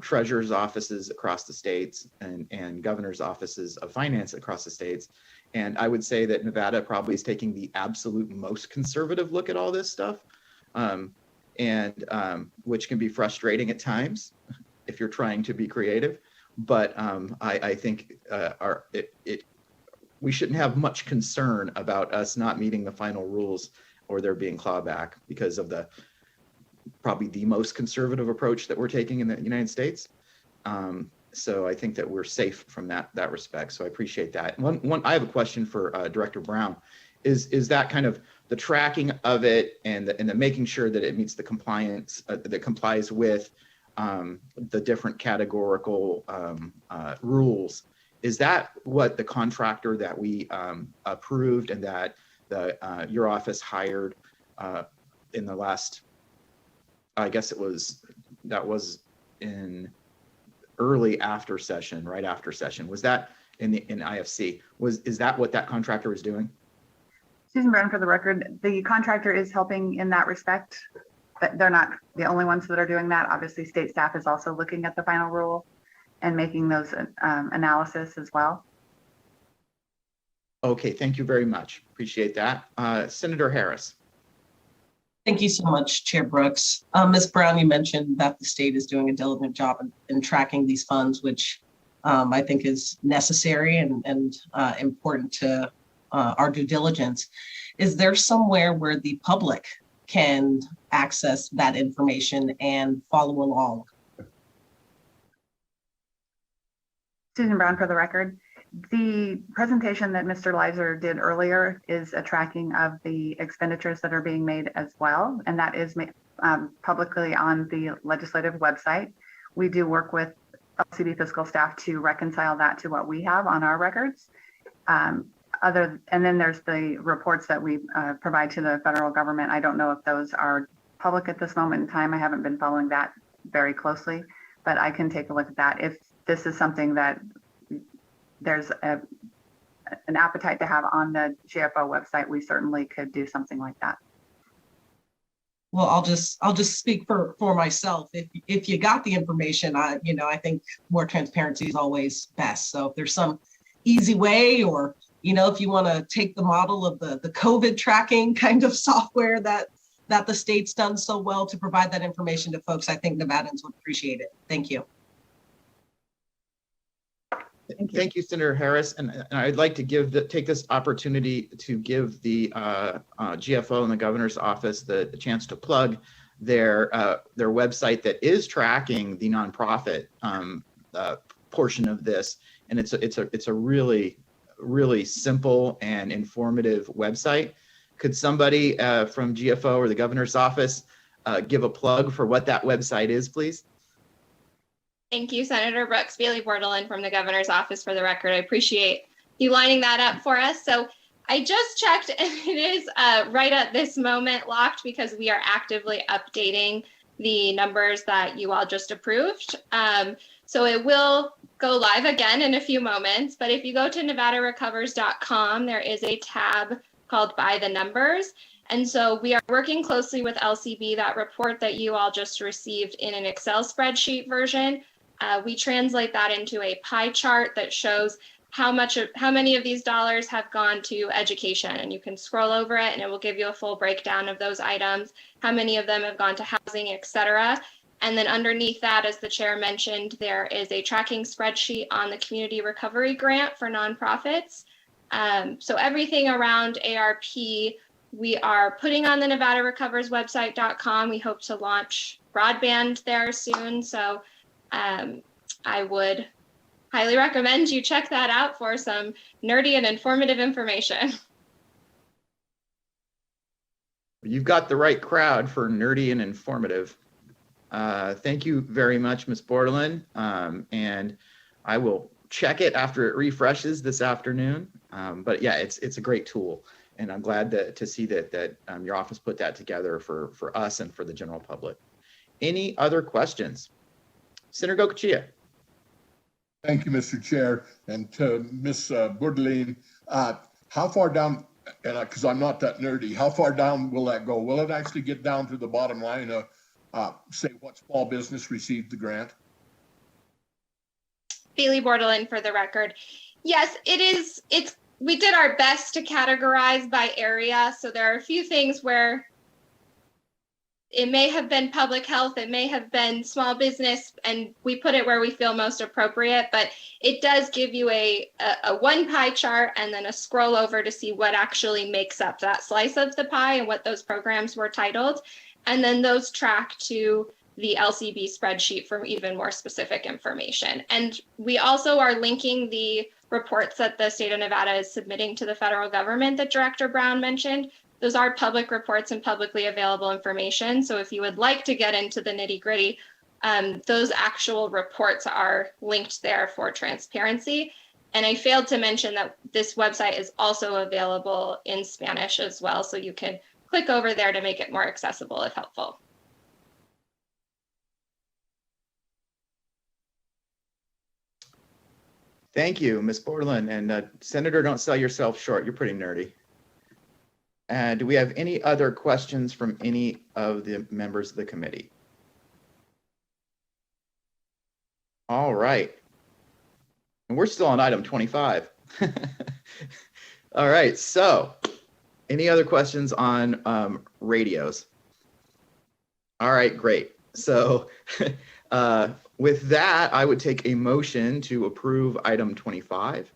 treasurer's offices across the states and governor's offices of finance across the states. And I would say that Nevada probably is taking the absolute most conservative look at all this stuff, which can be frustrating at times if you're trying to be creative. But I think we shouldn't have much concern about us not meeting the final rules or there being clawback because of probably the most conservative approach that we're taking in the United States. So I think that we're safe from that respect. So I appreciate that. I have a question for Director Brown. Is that kind of the tracking of it and the making sure that it meets the compliance that complies with the different categorical rules? Is that what the contractor that we approved and that your office hired in the last, I guess that was in early after session, right after session, was that in IFC? Is that what that contractor was doing? Susan Brown, for the record, the contractor is helping in that respect, but they're not the only ones that are doing that. Obviously, state staff is also looking at the final rule and making those analysis as well. Okay, thank you very much. Appreciate that. Senator Harris. Thank you so much, Chair Brooks. Ms. Brown, you mentioned that the state is doing a diligent job in tracking these funds, which I think is necessary and important to our due diligence. Is there somewhere where the public can access that information and follow along? Susan Brown, for the record. The presentation that Mr. Leiser did earlier is a tracking of the expenditures that are being made as well, and that is publicly on the legislative website. We do work with LCB fiscal staff to reconcile that to what we have on our records. And then there's the reports that we provide to the federal government. I don't know if those are public at this moment in time. I haven't been following that very closely, but I can take a look at that. If this is something that there's an appetite to have on the GFO website, we certainly could do something like that. Well, I'll just speak for myself. If you got the information, I think more transparency is always best. So if there's some easy way, or if you want to take the model of the COVID tracking kind of software that the state's done so well to provide that information to folks, I think Nevadans would appreciate it. Thank you. Thank you, Senator Harris. And I'd like to take this opportunity to give the GFO and the governor's office the chance to plug their website that is tracking the nonprofit portion of this. And it's a really, really simple and informative website. Could somebody from GFO or the governor's office give a plug for what that website is, please? Thank you, Senator Brooks. Bailey Bordelin from the governor's office, for the record. I appreciate you lining that up for us. So I just checked, and it is right at this moment locked because we are actively updating the numbers that you all just approved. So it will go live again in a few moments, but if you go to nevadarecovers.com, there is a tab called By the Numbers. And so we are working closely with LCB. That report that you all just received in an Excel spreadsheet version, we translate that into a pie chart that shows how many of these dollars have gone to education. And you can scroll over it and it will give you a full breakdown of those items, how many of them have gone to housing, et cetera. And then underneath that, as the chair mentioned, there is a tracking spreadsheet on the community recovery grant for nonprofits. So everything around ARP, we are putting on the NevadaRecoversWebsite.com. We hope to launch broadband there soon. So I would highly recommend you check that out for some nerdy and informative information. You've got the right crowd for nerdy and informative. Thank you very much, Ms. Bordelin. And I will check it after it refreshes this afternoon. But yeah, it's a great tool. And I'm glad to see that your office put that together for us and for the general public. Any other questions? Senator Gocochea. Thank you, Mr. Chair. And to Ms. Bordelin, how far down, and because I'm not that nerdy, how far down will that go? Will it actually get down to the bottom line of, say, what small business received the grant? Bailey Bordelin for the record. Yes, it is. We did our best to categorize by area. So there are a few things where it may have been public health, it may have been small business, and we put it where we feel most appropriate, but it does give you a one pie chart and then a scroll over to see what actually makes up that slice of the pie and what those programs were titled. And then those track to the LCB spreadsheet for even more specific information. And we also are linking the reports that the state of Nevada is submitting to the federal government that Director Brown mentioned. Those are public reports and publicly available information. So if you would like to get into the nitty gritty, those actual reports are linked there for transparency. And I failed to mention that this website is also available in Spanish as well. So you can click over there to make it more accessible if helpful. Thank you, Ms. Bordelin. And Senator, don't sell yourself short. You're pretty nerdy. Do we have any other questions from any of the members of the committee? All right. And we're still on item 25. All right. So any other questions on radios? All right, great. So with that, I would take a motion to approve item 25.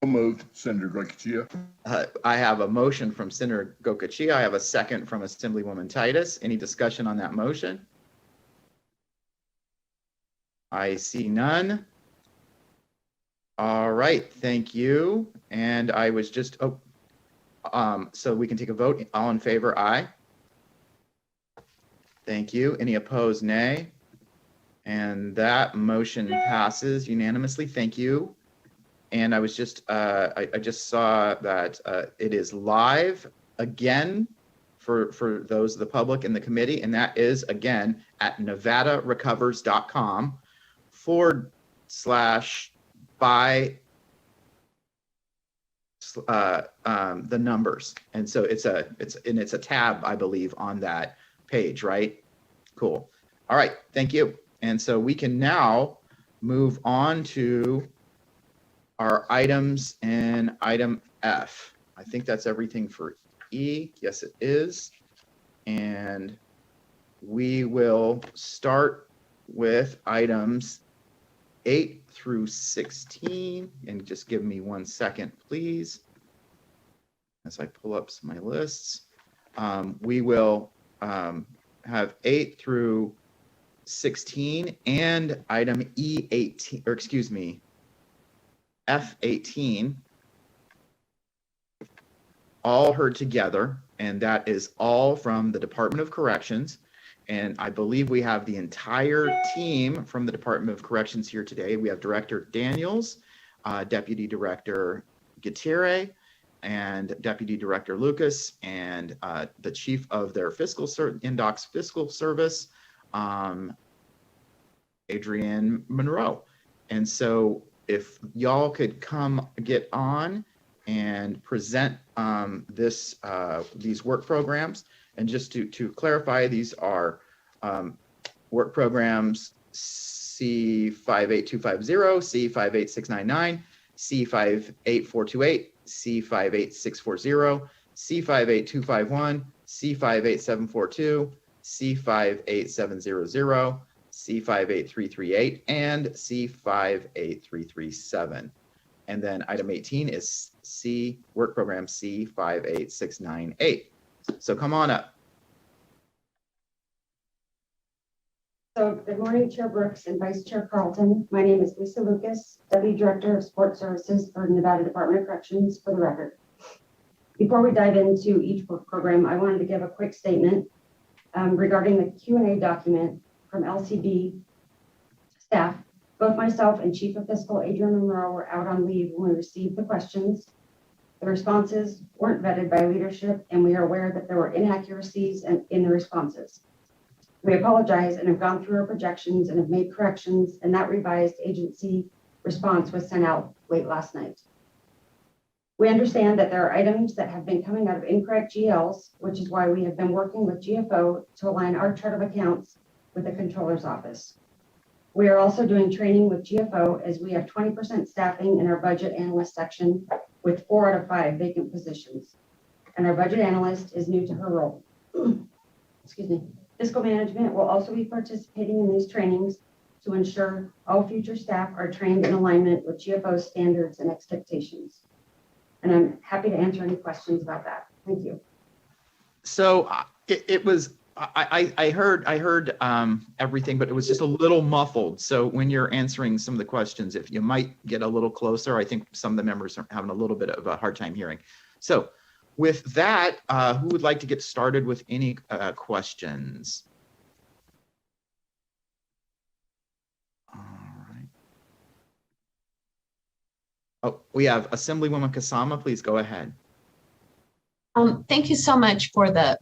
Moved, Senator Gocochea. I have a motion from Senator Gocochea. I have a second from Assemblywoman Titus. Any discussion on that motion? I see none. All right, thank you. And I was just, so we can take a vote. All in favor, aye. Thank you. Any opposed, nay. And that motion passes unanimously. Thank you. And I was just, I just saw that it is live again for those of the public and the committee. And that is again at nevadarecovers.com/by the numbers. And so it's a tab, I believe, on that page, right? Cool. All right, thank you. And so we can now move on to our items in item F. I think that's everything for E. Yes, it is. And we will start with items 8 through 16. And just give me 1 second, please, as I pull up my lists. We will have 8 through 16 and item E18, or excuse me, F18, all heard together, and that is all from the Department of Corrections. And I believe we have the entire team from the Department of Corrections here today. We have Director Daniels, Deputy Director Gutierrez, and Deputy Director Lucas, and the Chief of their Indocs Fiscal Service, Adrienne Monroe. And so if y'all could come get on and present these work programs. And just to clarify, these are work programs C58250, C58699, C58428, C58640, C58251, C58742, C58700, C58338, and C58337. And then item 18 is work program C58698. So come on up. So good morning, Chair Brooks and Vice Chair Carlton. My name is Lisa Lucas, Deputy Director of Sport Services for Nevada Department of Corrections, for the record. Before we dive into each work program, I wanted to give a quick statement regarding the Q&A document from LCB staff. Both myself and Chief of Fiscal Adrian Monroe were out on leave when we received the questions. The responses weren't vetted by leadership, and we are aware that there were inaccuracies in the responses. We apologize and have gone through our projections and have made corrections, and that revised agency response was sent out late last night. We understand that there are items that have been coming out of incorrect GLs, which is why we have been working with GFO to align our chart of accounts with the Controller's Office. We are also doing training with GFO as we have 20% staffing in our budget analyst section with 4 out of 5 vacant positions. And our budget analyst is new to her role. Excuse me. Fiscal management will also be participating in these trainings to ensure all future staff are trained in alignment with GFO's standards and expectations. And I'm happy to answer any questions about that. Thank you. So I heard everything, but it was just a little muffled. So when you're answering some of the questions, if you might get a little closer, I think some of the members are having a little bit of a hard time hearing. So with that, who would like to get started with any questions? All right. Oh, we have Assemblywoman Kasama. Please go ahead. Thank you so much for the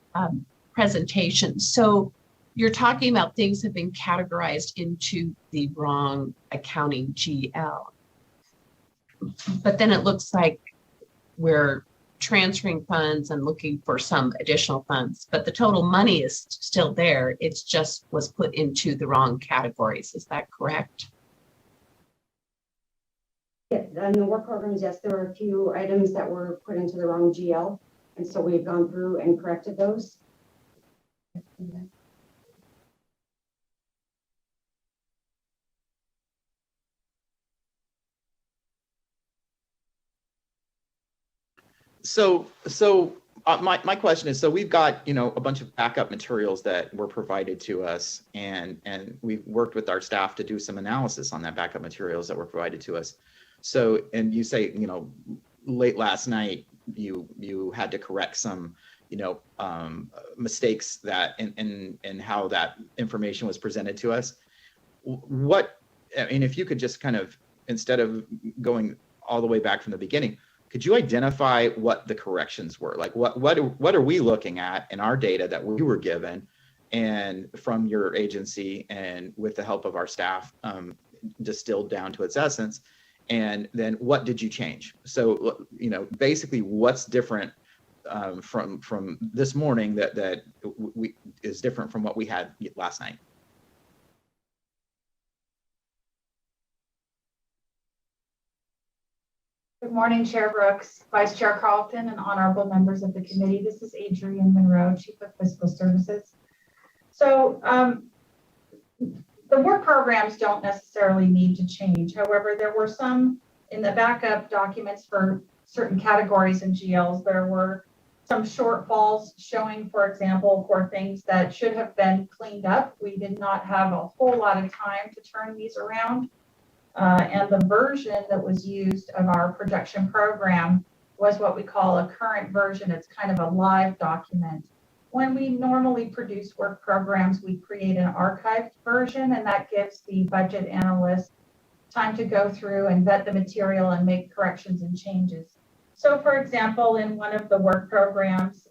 presentation. So you're talking about things have been categorized into the wrong accounting GL. But then it looks like we're transferring funds and looking for some additional funds, but the total money is still there. It's just was put into the wrong categories. Is that correct? Yeah, in the work programs, yes, there were a few items that were put into the wrong GL. And so we've gone through and corrected those. So my question is, so we've got, you know, a bunch of backup materials that were provided to us, and we've worked with our staff to do some analysis on that backup materials that were provided to us. So, and you say, you know, late last night, you had to correct some, you know, mistakes that in how that information was presented to us. What, I mean, if you could just kind of, instead of going all the way back from the beginning, could you identify what the corrections were? Like what are we looking at in our data that we were given and from your agency and with the help of our staff distilled down to its essence? And then what did you change? So, you know, basically what's different from this morning that is different from what we had last night? Good morning, Chair Brooks, Vice Chair Carlton, and honorable members of the committee. This is Adrian Monroe, Chief of Fiscal Services. So the work programs don't necessarily need to change. However, there were some in the backup documents for certain categories and GLs. There were some shortfalls showing, for example, for things that should have been cleaned up. We did not have a whole lot of time to turn these around. And the version that was used of our projection program was what we call a current version. It's kind of a live document. When we normally produce work programs, we create an archived version, and that gives the budget analyst time to go through and vet the material and make corrections and changes. So, for example, in one of the work programs,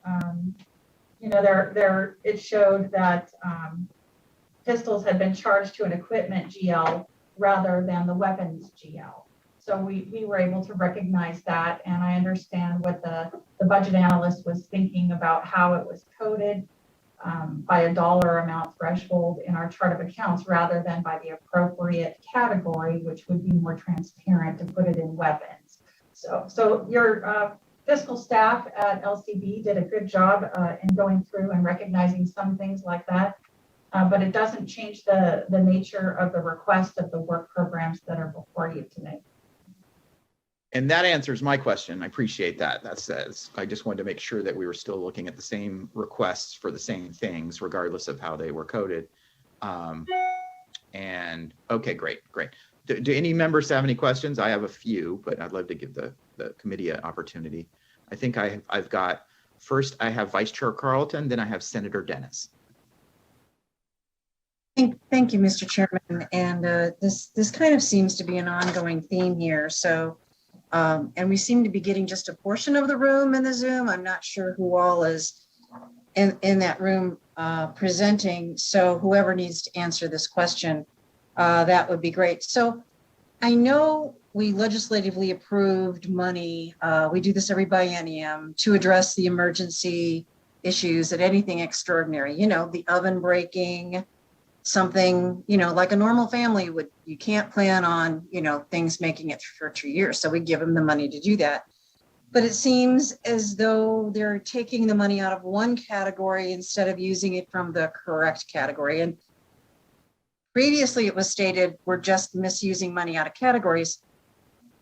you know, it showed that pistols had been charged to an equipment GL rather than the weapons GL. So we were able to recognize that, and I understand what the budget analyst was thinking about how it was coded by a dollar amount threshold in our chart of accounts rather than by the appropriate category, which would be more transparent to put it in weapons. So your fiscal staff at LCB did a good job in going through and recognizing some things like that. But it doesn't change the nature of the request of the work programs that are before you today. And that answers my question. I appreciate that. That says, I just wanted to make sure that we were still looking at the same requests for the same things, regardless of how they were coded. And okay, great. Do any members have any questions? I have a few, but I'd love to give the committee an opportunity. I think I've got, first I have Vice Chair Carlton, then I have Senator Dennis. Thank you, Mr. Chairman. And this kind of seems to be an ongoing theme here. So, and we seem to be getting just a portion of the room in the Zoom. I'm not sure who all is in that room presenting. So whoever needs to answer this question, that would be great. So I know we legislatively approved money. We do this every biennium to address the emergency issues at anything extraordinary, you know, the oven breaking, something, you know, like a normal family would, you can't plan on, you know, things making it for 2 years. So we give them the money to do that. But it seems as though they're taking the money out of one category instead of using it from the correct category. And previously it was stated we're just misusing money out of categories.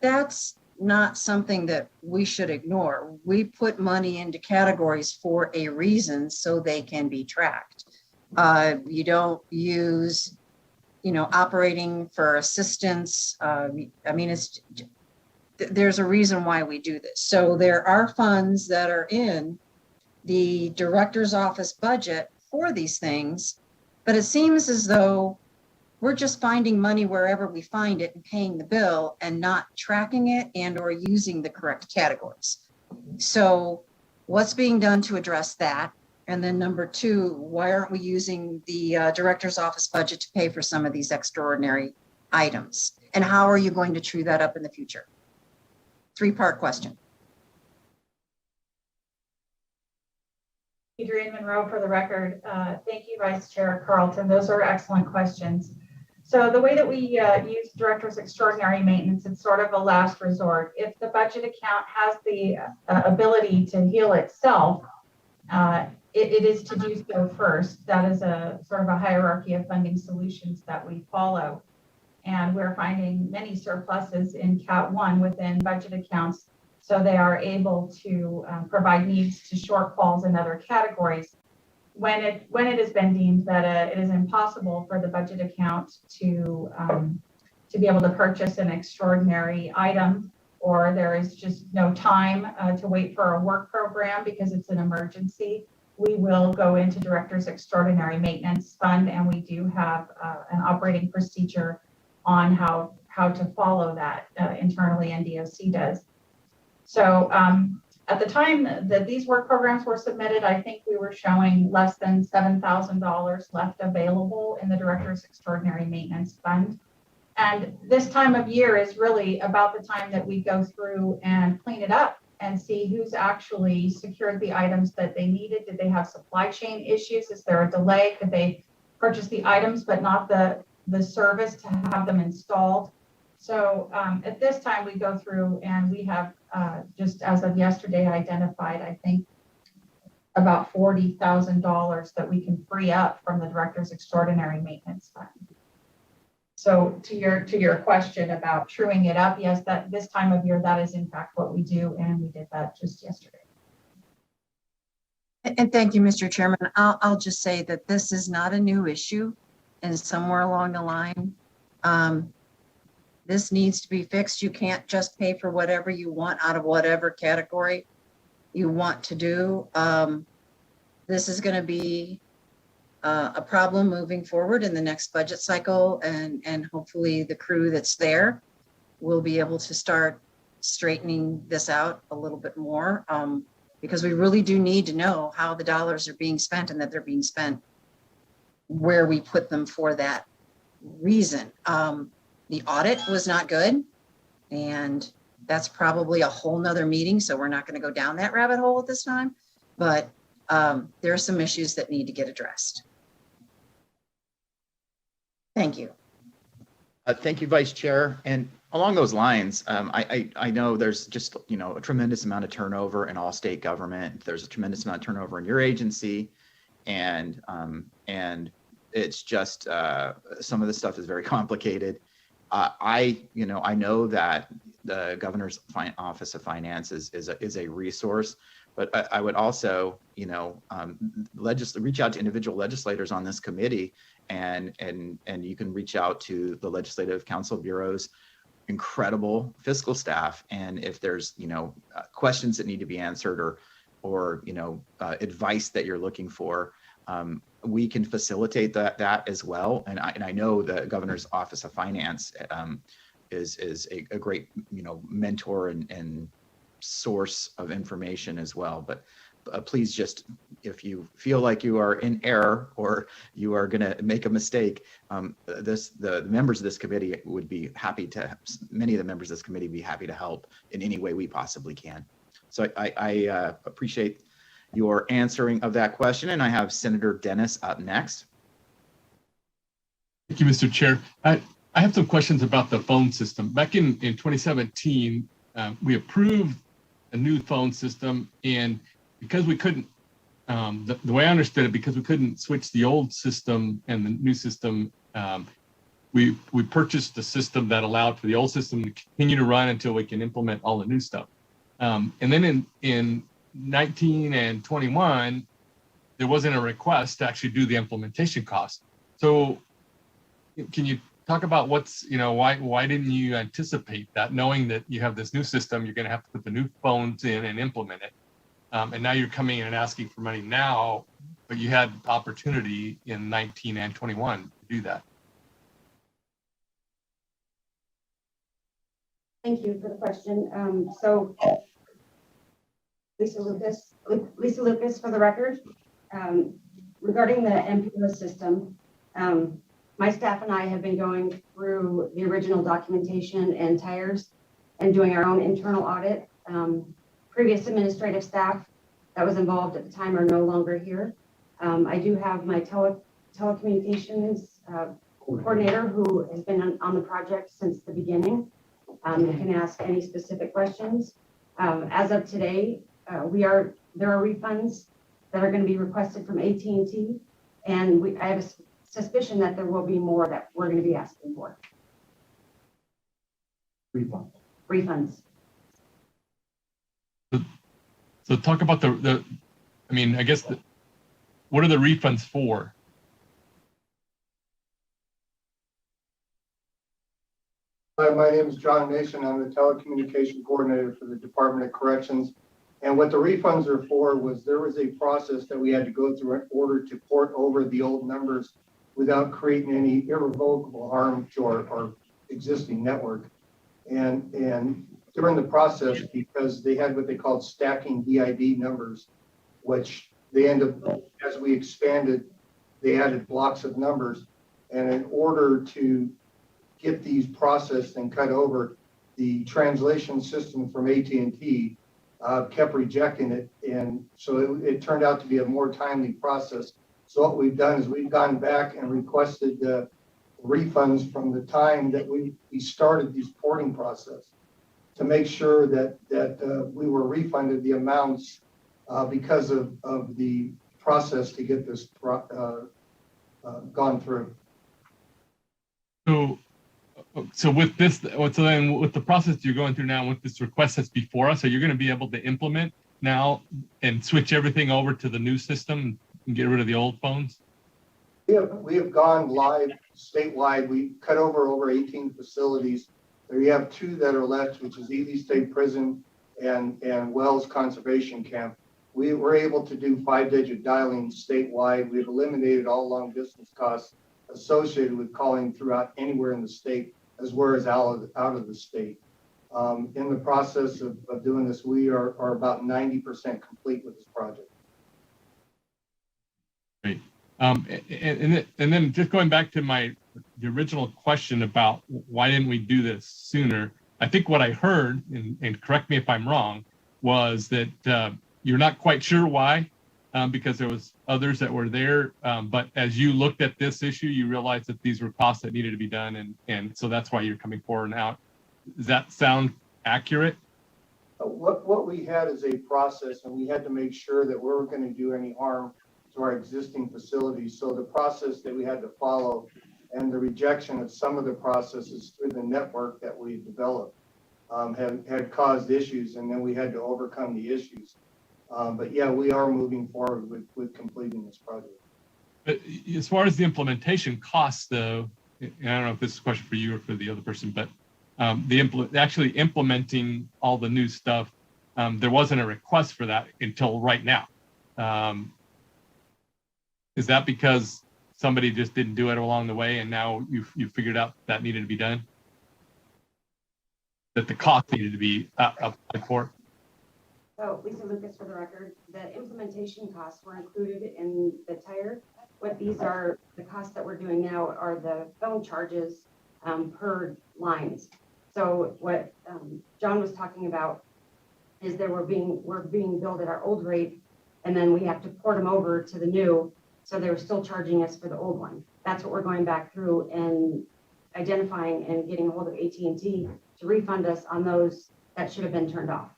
That's not something that we should ignore. We put money into categories for a reason so they can be tracked. You don't use, you know, operating for assistance. I mean, there's a reason why we do this. So there are funds that are in the director's office budget for these things, but it seems as though we're just finding money wherever we find it and paying the bill and not tracking it and or using the correct categories. So what's being done to address that? And then number two, why aren't we using the director's office budget to pay for some of these extraordinary items? And how are you going to true that up in the future? 3-part question. Adrienne Monroe for the record. Thank you, Vice Chair Carlton. Those are excellent questions. So the way that we use Director's Extraordinary Maintenance, it's sort of a last resort. If the budget account has the ability to heal itself, it is to do so first. That is a sort of a hierarchy of funding solutions that we follow. And we're finding many surpluses in Cat 1 within budget accounts, so they are able to provide needs to shortfalls in other categories. When it has been deemed that it is impossible for the budget account to be able to purchase an extraordinary item, or there is just no time to wait for a work program because it's an emergency, we will go into Director's Extraordinary Maintenance Fund, and we do have an operating procedure on how to follow that internally, and DOC does. So at the time that these work programs were submitted, I think we were showing less than $7,000 left available in the Director's Extraordinary Maintenance Fund. And this time of year is really about the time that we go through and clean it up and see who's actually secured the items that they needed. Did they have supply chain issues? Is there a delay? Could they purchase the items but not the service to have them installed? So at this time we go through and we have just as of yesterday identified, I think, about $40,000 that we can free up from the Director's Extraordinary Maintenance Fund. So to your question about truing it up, yes, that this time of year, that is in fact what we do, and we did that just yesterday. And thank you, Mr. Chairman. I'll just say that this is not a new issue, and somewhere along the line, this needs to be fixed. You can't just pay for whatever you want out of whatever category you want to do. This is going to be a problem moving forward in the next budget cycle, and hopefully the crew that's there will be able to start straightening this out a little bit more, because we really do need to know how the dollars are being spent and that they're being spent where we put them for that reason. The audit was not good, and that's probably a whole nother meeting, so we're not going to go down that rabbit hole at this time, but there are some issues that need to get addressed. Thank you. Thank you, Vice Chair. And along those lines, I know there's just, you know, a tremendous amount of turnover in all state government. There's a tremendous amount of turnover in your agency, and it's just some of the stuff is very complicated. I know that the Governor's Office of Finance is a resource. But I would also, reach out to individual legislators on this committee, and you can reach out to the Legislative Council Bureau's incredible fiscal staff. And if there's, questions that need to be answered or advice that you're looking for, we can facilitate that as well. And I know the Governor's Office of Finance is a great, mentor and source of information as well. But please just, if you feel like you are in error or you are going to make a mistake, the members of this committee would be happy to, many of the members of this committee would be happy to help in any way we possibly can. So I appreciate your answering of that question. And I have Senator Dennis up next. Thank you, Mr. Chair. I have some questions about the phone system. Back in 2017, we approved a new phone system, and because we couldn't, the way I understood it, because we couldn't switch the old system and the new system, we purchased a system that allowed for the old system to continue to run until we can implement all the new stuff. And then in 19 and 21, there wasn't a request to actually do the implementation cost. So can you talk about what's, why didn't you anticipate that, knowing that you have this new system, you're going to have to put the new phones in and implement it. And now you're coming in and asking for money now, but you had opportunity in 19 and 21 to do that. Thank you for the question. So Lisa Lucas for the record. Regarding the MPO system, my staff and I have been going through the original documentation and tires and doing our own internal audit. Previous administrative staff that was involved at the time are no longer here. I do have my telecommunications coordinator who has been on the project since the beginning. You can ask any specific questions. As of today, there are refunds that are going to be requested from AT&T, and I have a suspicion that there will be more that we're going to be asking for. Refunds. So talk about I guess, what are the refunds for? Hi, my name is John Mason. I'm the telecommunication coordinator for the Department of Corrections. And what the refunds are for was there was a process that we had to go through in order to port over the old numbers without creating any irrevocable harm to our existing network. And during the process, because they had what they called stacking DID numbers, which they end up, as we expanded, they added blocks of numbers. And in order to get these processed and cut over, the translation system from AT&T kept rejecting it. And so it turned out to be a more timely process. So what we've done is we've gone back and requested refunds from the time that we started this porting process to make sure that we were refunded the amounts because of the process to get this gone through. So with this, so then with the process you're going through now, with this request that's before us, are you going to be able to implement now and switch everything over to the new system and get rid of the old phones? We have gone live statewide. We cut over 18 facilities. We have 2 that are left, which is Ely State Prison and Wells Conservation Camp. We were able to do 5-digit dialing statewide. We've eliminated all long distance costs associated with calling throughout anywhere in the state, as well as out of the state. In the process of doing this, we are about 90% complete with this project. Great. And then just going back to the original question about why didn't we do this sooner? I think what I heard, and correct me if I'm wrong, was that you're not quite sure why, because there was others that were there. But as you looked at this issue, you realized that these were costs that needed to be done. And so that's why you're coming forward now. Does that sound accurate? What we had is a process, and we had to make sure that we weren't going to do any harm to our existing facilities. So the process that we had to follow and the rejection of some of the processes through the network that we developed had caused issues, and then we had to overcome the issues. But yeah, we are moving forward with completing this project. But as far as the implementation costs, though, and I don't know if this is a question for you or for the other person, but actually implementing all the new stuff, there wasn't a request for that until right now. Is that because somebody just didn't do it along the way, and now you figured out that needed to be done? That the cost needed to be applied for? So Lisa Lucas for the record, the implementation costs were included in the tire. What these are, the costs that we're doing now are the phone charges per lines. So what John was talking about is that we're being billed at our old rate, and then we have to port them over to the new. So they were still charging us for the old one. That's what we're going back through and identifying and getting a hold of AT&T to refund us on those that should have been turned off.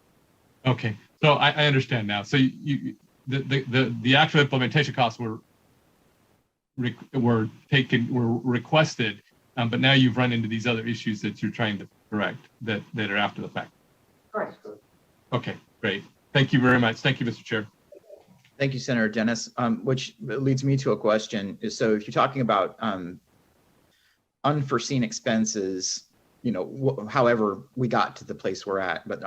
Okay, so I understand now. So the actual implementation costs were requested, but now you've run into these other issues that you're trying to correct that are after the fact. Correct. Okay, great. Thank you very much. Thank you, Mr. Chair. Thank you, Senator Dennis. Which leads me to a question. So if you're talking about unforeseen expenses, however we got to the place we're at, but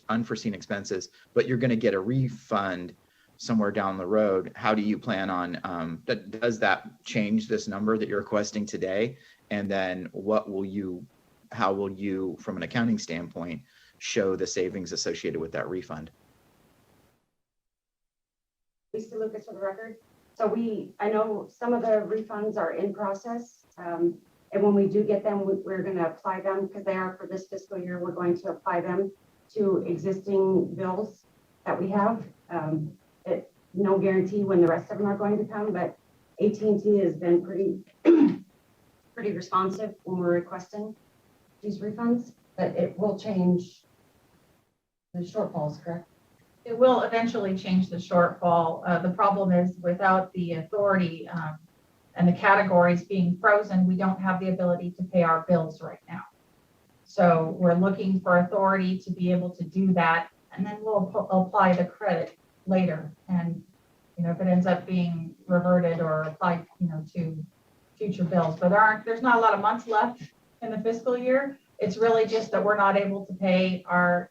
unforeseen expenses, but you're going to get a refund somewhere down the road. How do you plan on, does that change this number that you're requesting today? And then how will you, from an accounting standpoint, show the savings associated with that refund? Lisa Lucas for the record. So I know some of the refunds are in process. And when we do get them, we're going to apply them because they are for this fiscal year. We're going to apply them to existing bills that we have. No guarantee when the rest of them are going to come, but AT&T has been pretty responsive when we're requesting these refunds, but it will change the shortfalls, correct? It will eventually change the shortfall. The problem is without the authority and the categories being frozen, we don't have the ability to pay our bills right now. So we're looking for authority to be able to do that, and then we'll apply the credit later. And if it ends up being reverted or applied, to future bills, but there's not a lot of months left in the fiscal year. It's really just that we're not able to pay our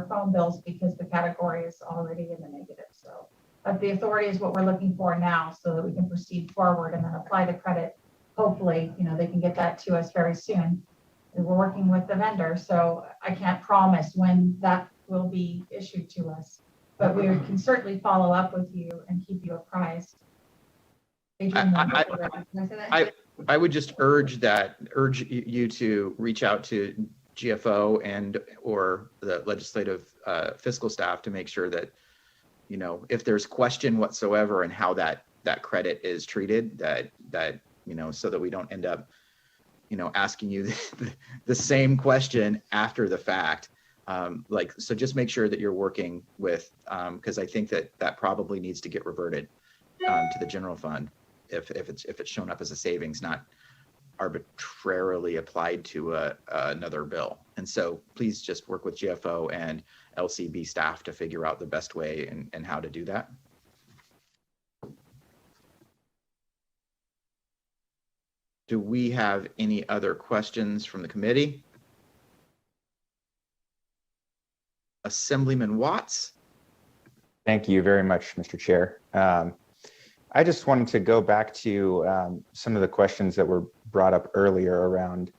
phone bills because the category is already in the negative. So, but the authority is what we're looking for now so that we can proceed forward and then apply the credit. Hopefully, they can get that to us very soon. We're working with the vendor, so I can't promise when that will be issued to us, but we can certainly follow up with you and keep you apprised. I would just urge you to reach out to GFO and or the legislative fiscal staff to make sure that, if there's question whatsoever in how that credit is treated, that so that we don't end up, asking you the same question after the fact. So just make sure that you're working with, because I think that probably needs to get reverted to the general fund if it's shown up as a savings, not arbitrarily applied to another bill. And so please just work with GFO and LCB staff to figure out the best way and how to do that. Do we have any other questions from the committee? Assemblyman Watts. Thank you very much, Mr. Chair. I just wanted to go back to some of the questions that were brought up earlier around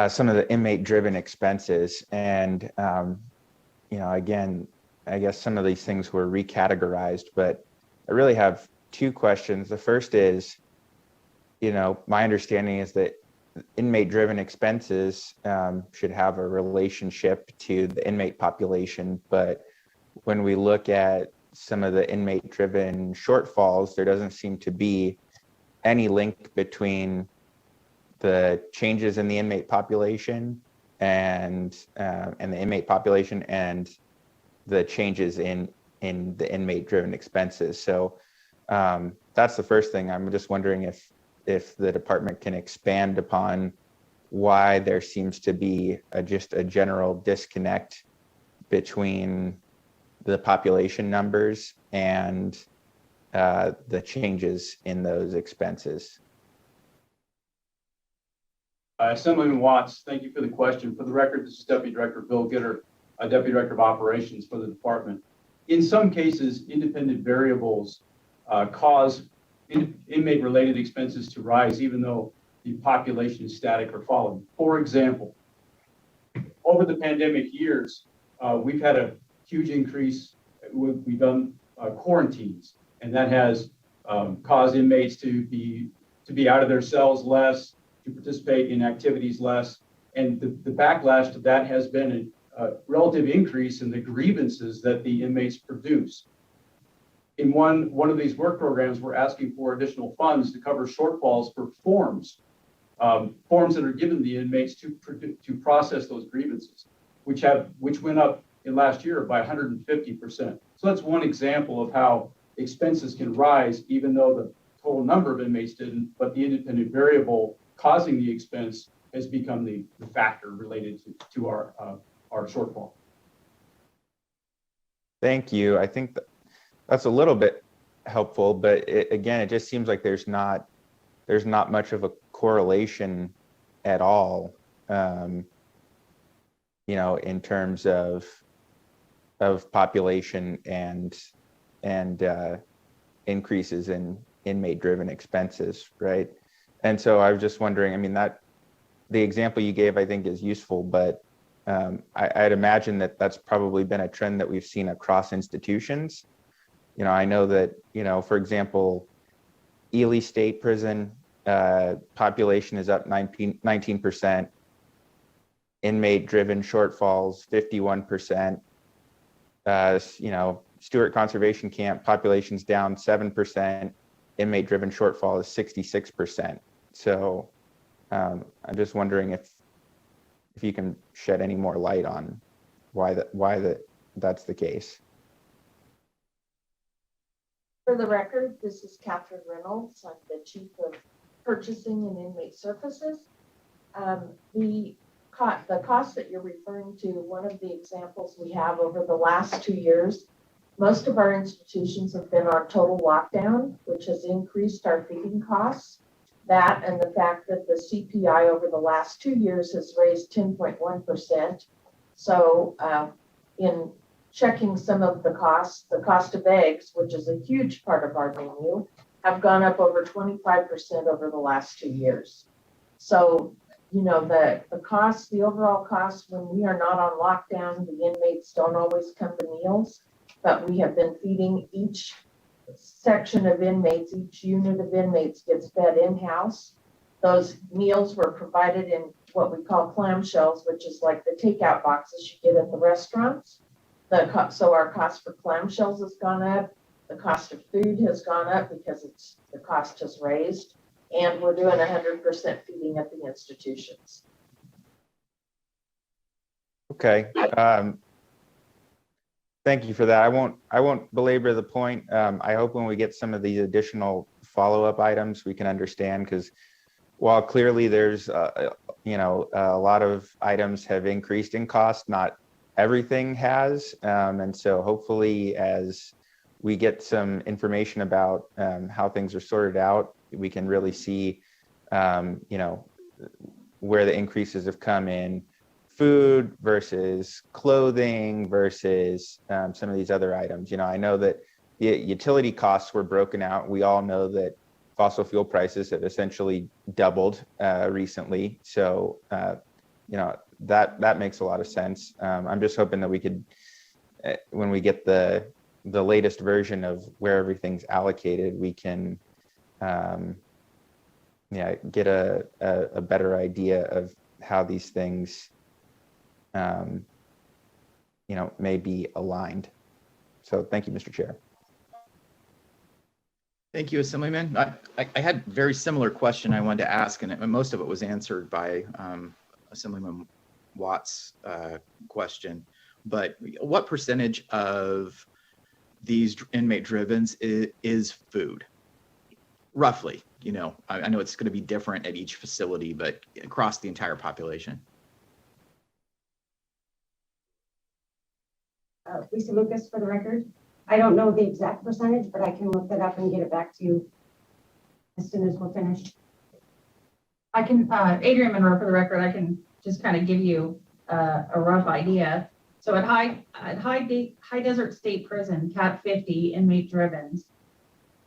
some of the inmate-driven expenses. And, again, I guess some of these things were recategorized, but I really have two questions. The first is, my understanding is that inmate-driven expenses should have a relationship to the inmate population, but when we look at some of the inmate-driven shortfalls, there doesn't seem to be any link between the changes in the inmate population and the inmate population and the changes in the inmate-driven expenses. So that's the first thing. I'm just wondering if the department can expand upon why there seems to be just a general disconnect between the population numbers and the changes in those expenses. Assemblyman Watts, thank you for the question. For the record, this is Deputy Director Bill Gitter, Deputy Director of Operations for the department. In some cases, independent variables cause inmate-related expenses to rise, even though the population is static or falling. For example, over the pandemic years, we've had a huge increase. We've done quarantines, and that has caused inmates to be out of their cells less, to participate in activities less. And the backlash to that has been a relative increase in the grievances that the inmates produce. In one of these work programs, we're asking for additional funds to cover shortfalls for forms that are given the inmates to process those grievances, which went up in last year by 150%. So that's one example of how expenses can rise, even though the total number of inmates didn't, but the independent variable causing the expense has become the factor related to our shortfall. Thank you. I think that's a little bit helpful, but again, it just seems like there's not much of a correlation at all, in terms of population and increases in inmate-driven expenses, right? And so I was just wondering, I mean, that the example you gave, I think, is useful, but I'd imagine that that's probably been a trend that we've seen across institutions. I know that, for example, Ely State Prison population is up 19%, inmate-driven shortfalls 51%. Stewart Conservation Camp population's down 7%, inmate-driven shortfall is 66%. So I'm just wondering if you can shed any more light on why that's the case. For the record, this is Catherine Reynolds. I'm the Chief of Purchasing and Inmate Services. The cost that you're referring to, one of the examples we have over the last 2 years, most of our institutions have been on total lockdown, which has increased our feeding costs. That and the fact that the CPI over the last 2 years has raised 10.1%. So in checking some of the cost of eggs, which is a huge part of our menu, have gone up over 25% over the last 2 years. So, the overall cost when we are not on lockdown, the inmates don't always come to meals, but we have been feeding each section of inmates, each unit of inmates gets fed in-house. Those meals were provided in what we call clamshells, which is like the takeout boxes you get at the restaurants. So our cost for clamshells has gone up. The cost of food has gone up because the cost has raised, and we're doing 100% feeding at the institutions. Okay. Thank you for that. I won't belabor the point. I hope when we get some of these additional follow-up items, we can understand, because while clearly there's a lot of items have increased in cost, not everything has. And so hopefully as we get some information about how things are sorted out, we can really see where the increases have come in food versus clothing versus some of these other items. I know that the utility costs were broken out. We all know that fossil fuel prices have essentially doubled recently. So, that makes a lot of sense. I'm just hoping that we could, when we get the latest version of where everything's allocated, we can get a better idea of how these things may be aligned. So thank you, Mr. Chair. Thank you, Assemblyman. I had a very similar question I wanted to ask, and most of it was answered by Assemblyman Watt's question. But what percentage of these inmate drivens is food? roughly, I know it's going to be different at each facility, but across the entire population. Lisa Lucas for the record. I don't know the exact percentage, but I can look that up and get it back to you as soon as we're finished. I can, Adrian Monroe for the record, I can just kind of give you a rough idea. So at High Desert State Prison, Cat 50 inmate drivens.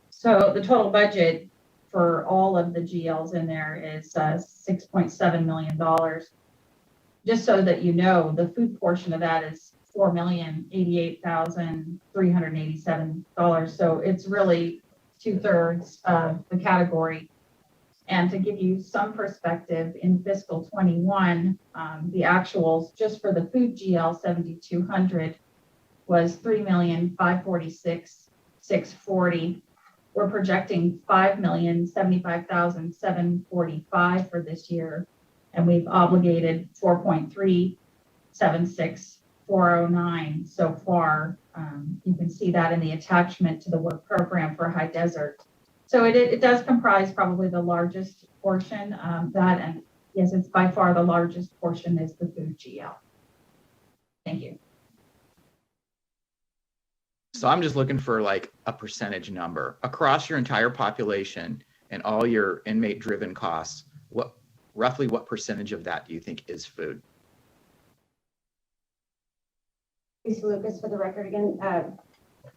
So the total budget for all of the GLs in there is $6.7 million. Just so that you know, the food portion of that is $4,088,387. So it's really 2/3 of the category. And to give you some perspective, in fiscal 21, the actuals just for the food GL 7,200 was $3,546,640. We're projecting $5,075,745 for this year, and we've obligated $4.376409 so far. You can see that in the attachment to the work program for High Desert. So it does comprise probably the largest portion that, and yes, it's by far the largest portion is the food GL. Thank you. So I'm just looking for like a percentage number across your entire population and all your inmate driven costs. Roughly what percentage of that do you think is food? Lisa Lucas for the record again.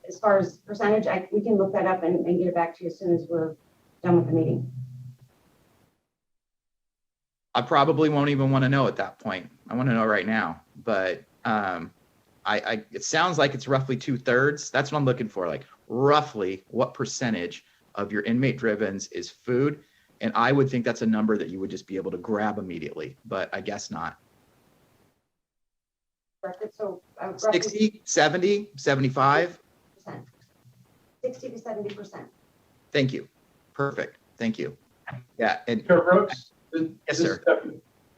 As far as percentage, we can look that up and get it back to you as soon as we're done with the meeting. I probably won't even want to know at that point. I want to know right now, but it sounds like it's roughly 2/3. That's what I'm looking for. Like roughly what percentage of your inmate drivens is food? And I would think that's a number that you would just be able to grab immediately, but I guess not. So 60, 70, 75? 60 to 70%. Thank you. Perfect. Thank you. Yeah. And Chair Brooks? Yes, sir.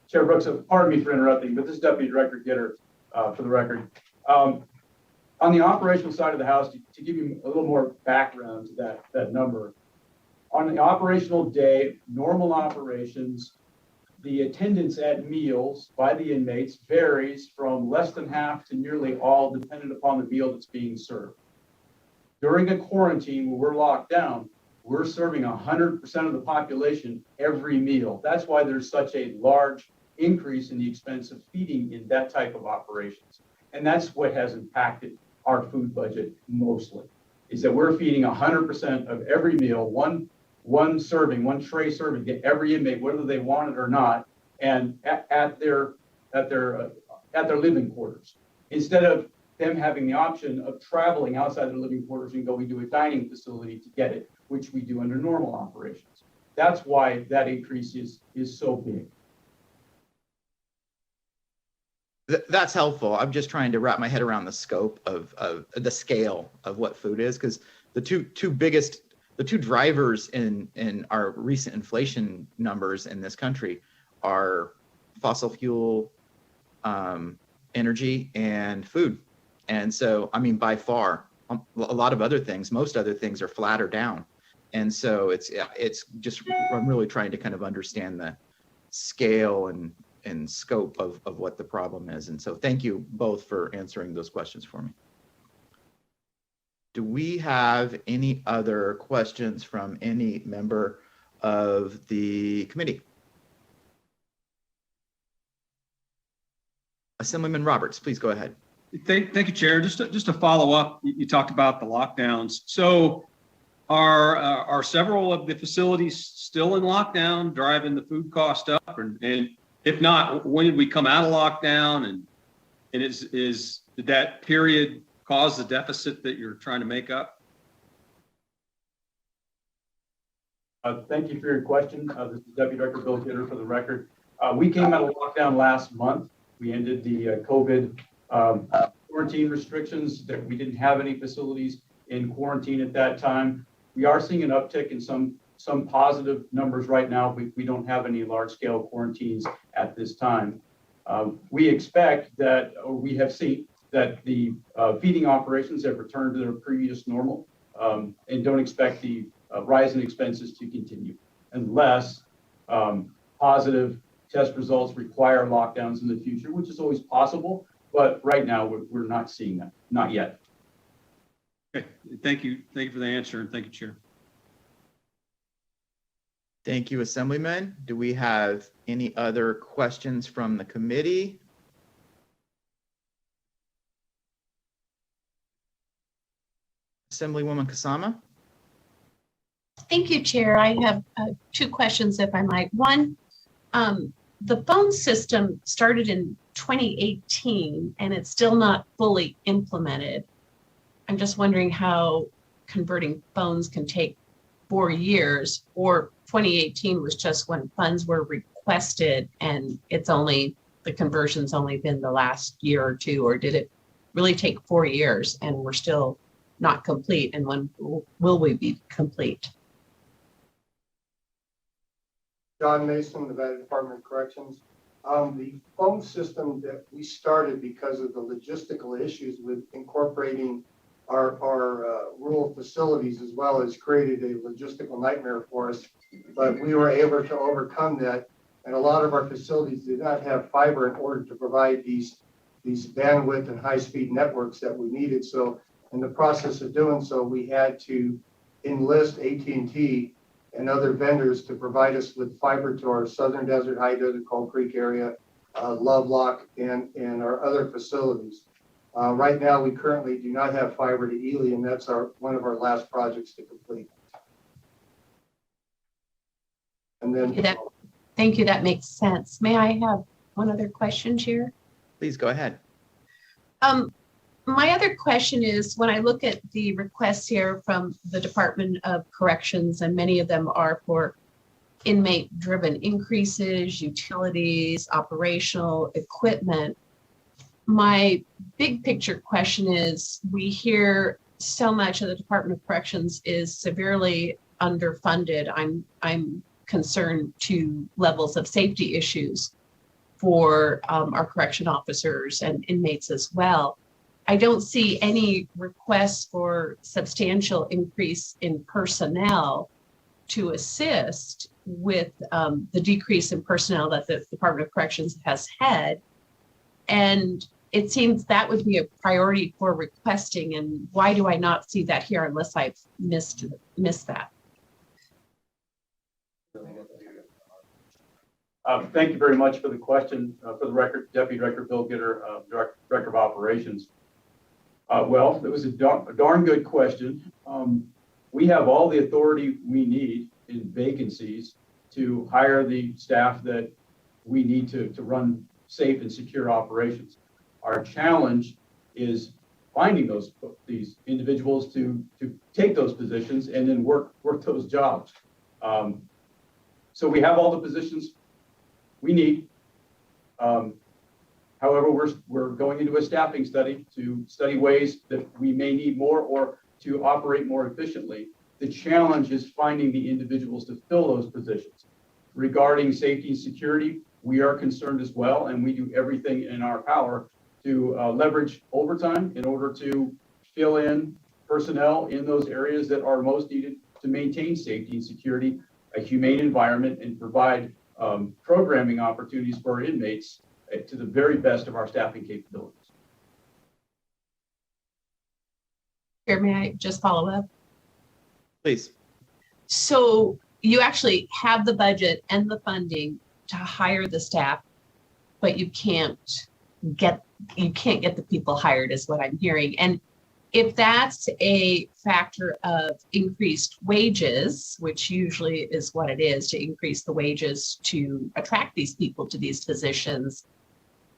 Chair Brooks, pardon me for interrupting, but this is Deputy Director Gitter for the record. On the operational side of the house, to give you a little more background to that number, on the operational day, normal operations, the attendance at meals by the inmates varies from less than half to nearly all, dependent upon the meal that's being served. During a quarantine, when we're locked down, we're serving 100% of the population every meal. That's why there's such a large increase in the expense of feeding in that type of operations. And that's what has impacted our food budget mostly, is that we're feeding 100% of every meal, one serving, one tray serving, get every inmate, whether they want it or not, and at their living quarters, instead of them having the option of traveling outside their living quarters and going to a dining facility to get it, which we do under normal operations. That's why that increase is so big. That's helpful. I'm just trying to wrap my head around the scope of the scale of what food is, because the two drivers in our recent inflation numbers in this country are fossil fuel, energy, and food. And so, I mean, by far, a lot of other things, most other things are flat or down. And so it's just, I'm really trying to kind of understand the scale and scope of what the problem is. And so thank you both for answering those questions for me. Do we have any other questions from any member of the committee? Assemblyman Roberts, please go ahead. Thank you, Chair. Just to follow up, you talked about the lockdowns. So are several of the facilities still in lockdown, driving the food cost up? And if not, when did we come out of lockdown? And did that period cause the deficit that you're trying to make up? Thank you for your question. This is Deputy Director Bill Gitter for the record. We came out of lockdown last month. We ended the COVID quarantine restrictions. That we didn't have any facilities in quarantine at that time. We are seeing an uptick in some positive numbers right now. We don't have any large-scale quarantines at this time. We expect that, or we have seen that the feeding operations have returned to their previous normal, and don't expect the rise in expenses to continue unless positive test results require lockdowns in the future, which is always possible. But right now, we're not seeing that, not yet. Okay, thank you. Thank you for the answer, and thank you, Chair. Thank you, Assemblyman. Do we have any other questions from the committee? Assemblywoman Kasama? Thank you, Chair. I have two questions, if I might. One, the phone system started in 2018 and it's still not fully implemented. I'm just wondering how converting phones can take 4 years, or 2018 was just when funds were requested and the conversion's only been the last year or two, or did it really take 4 years and we're still not complete? And when will we be complete? John Mason, Nevada Department of Corrections. The phone system that we started because of the logistical issues with incorporating our rural facilities, as well as created a logistical nightmare for us. But we were able to overcome that. And a lot of our facilities did not have fiber in order to provide these bandwidth and high-speed networks that we needed. So in the process of doing so, we had to enlist AT&T and other vendors to provide us with fiber to our Southern Desert, High Desert, Cold Creek area, Lovelock, and our other facilities. Right now, we currently do not have fiber to Ely, and that's one of our last projects to complete. And then, thank you. That makes sense. May I have one other question, Chair? Please go ahead. My other question is, when I look at the requests here from the Department of Corrections, and many of them are for inmate-driven increases, utilities, operational equipment, my big picture question is, we hear so much of the Department of Corrections is severely underfunded. I'm concerned to levels of safety issues for our correction officers and inmates as well. I don't see any requests for substantial increase in personnel to assist with the decrease in personnel that the Department of Corrections has had. And it seems that would be a priority for requesting. And why do I not see that here unless I've missed that? Thank you very much for the question. For the record, Deputy Director Bill Gitter, Director of Operations. Well, it was a darn good question. We have all the authority we need in vacancies to hire the staff that we need to run safe and secure operations. Our challenge is finding these individuals to take those positions and then work those jobs. So we have all the positions we need. However, we're going into a staffing study to study ways that we may need more or to operate more efficiently. The challenge is finding the individuals to fill those positions. Regarding safety and security, we are concerned as well, and we do everything in our power to leverage overtime in order to fill in personnel in those areas that are most needed to maintain safety and security, a humane environment, and provide programming opportunities for our inmates to the very best of our staffing capabilities. Here, may I just follow up? Please. So you actually have the budget and the funding to hire the staff, but you can't get the people hired, is what I'm hearing. And if that's a factor of increased wages, which usually is what it is, to increase the wages to attract these people to these positions,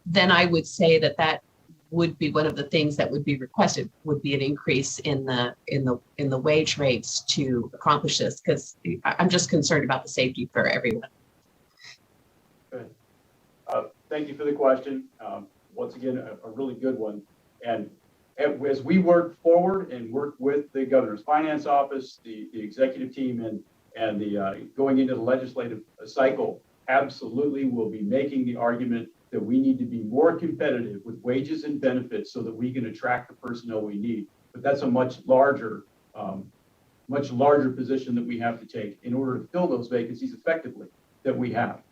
then I would say that would be one of the things that would be requested, would be an increase in the wage rates to accomplish this, because I'm just concerned about the safety for everyone. Good. Thank you for the question. Once again, a really good one. And as we work forward and work with the governor's finance office, the executive team, and the going into the legislative cycle, absolutely we'll be making the argument that we need to be more competitive with wages and benefits so that we can attract the personnel we need. But that's a much larger much larger position that we have to take in order to fill those vacancies effectively that we have.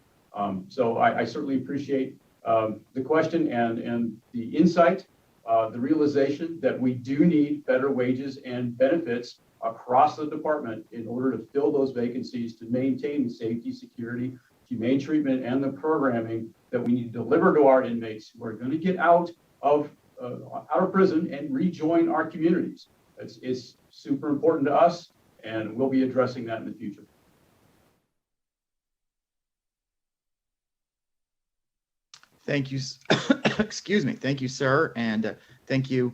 So I certainly appreciate the question and the insight, the realization that we do need better wages and benefits across the department in order to fill those vacancies, to maintain the safety, security, humane treatment, and the programming that we need to deliver to our inmates who are going to get out of prison and rejoin our communities. It's super important to us, and we'll be addressing that in the future. Thank you. Excuse me. Thank you, sir. And thank you,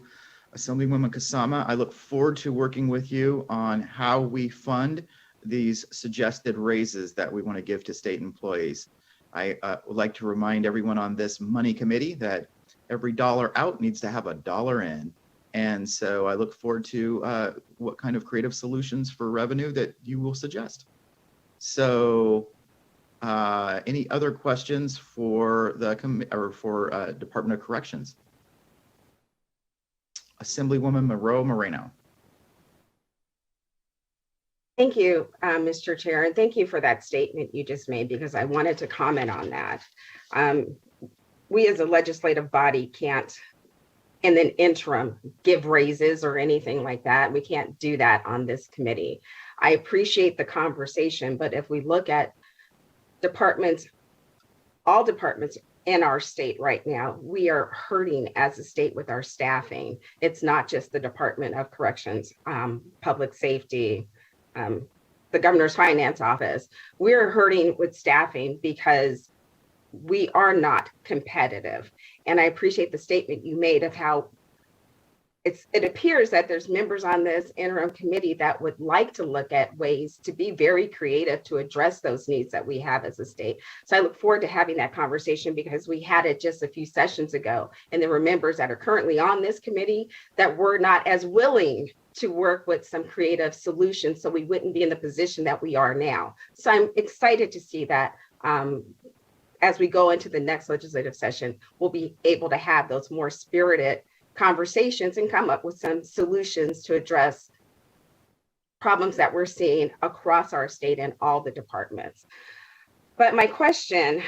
Assemblywoman Kasama. I look forward to working with you on how we fund these suggested raises that we want to give to state employees. I would like to remind everyone on this money committee that every dollar out needs to have a dollar in. And so I look forward to what kind of creative solutions for revenue that you will suggest. So any other questions for the Department of Corrections? Assemblywoman Moreno. Thank you, Mr. Chair, and thank you for that statement you just made, because I wanted to comment on that. We as a legislative body can't, in an interim, give raises or anything like that. We can't do that on this committee. I appreciate the conversation, but if we look at departments, all departments in our state right now, we are hurting as a state with our staffing. It's not just the Department of Corrections, public safety, the governor's finance office. We're hurting with staffing because we are not competitive. And I appreciate the statement you made of how it appears that there's members on this interim committee that would like to look at ways to be very creative to address those needs that we have as a state. So I look forward to having that conversation, because we had it just a few sessions ago, and there were members that are currently on this committee that were not as willing to work with some creative solutions, so we wouldn't be in the position that we are now. So I'm excited to see that as we go into the next legislative session, we'll be able to have those more spirited conversations and come up with some solutions to address problems that we're seeing across our state and all the departments. But my question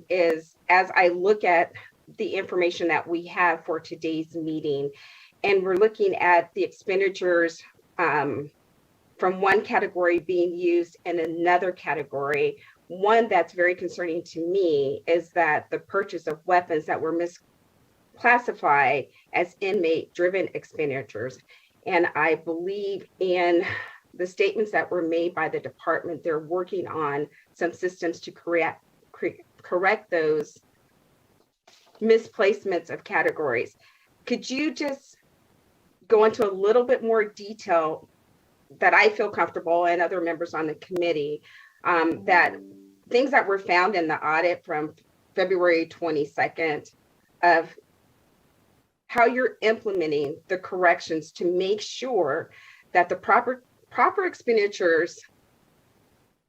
is, as I look at the information that we have for today's meeting, and we're looking at the expenditures from one category being used in another category, one that's very concerning to me is that the purchase of weapons that were misclassified as inmate-driven expenditures. And I believe in the statements that were made by the department, they're working on some systems to correct those misplacements of categories. Could you just go into a little bit more detail that I feel comfortable, and other members on the committee, that things that were found in the audit from February 22nd of how you're implementing the corrections to make sure that the proper expenditures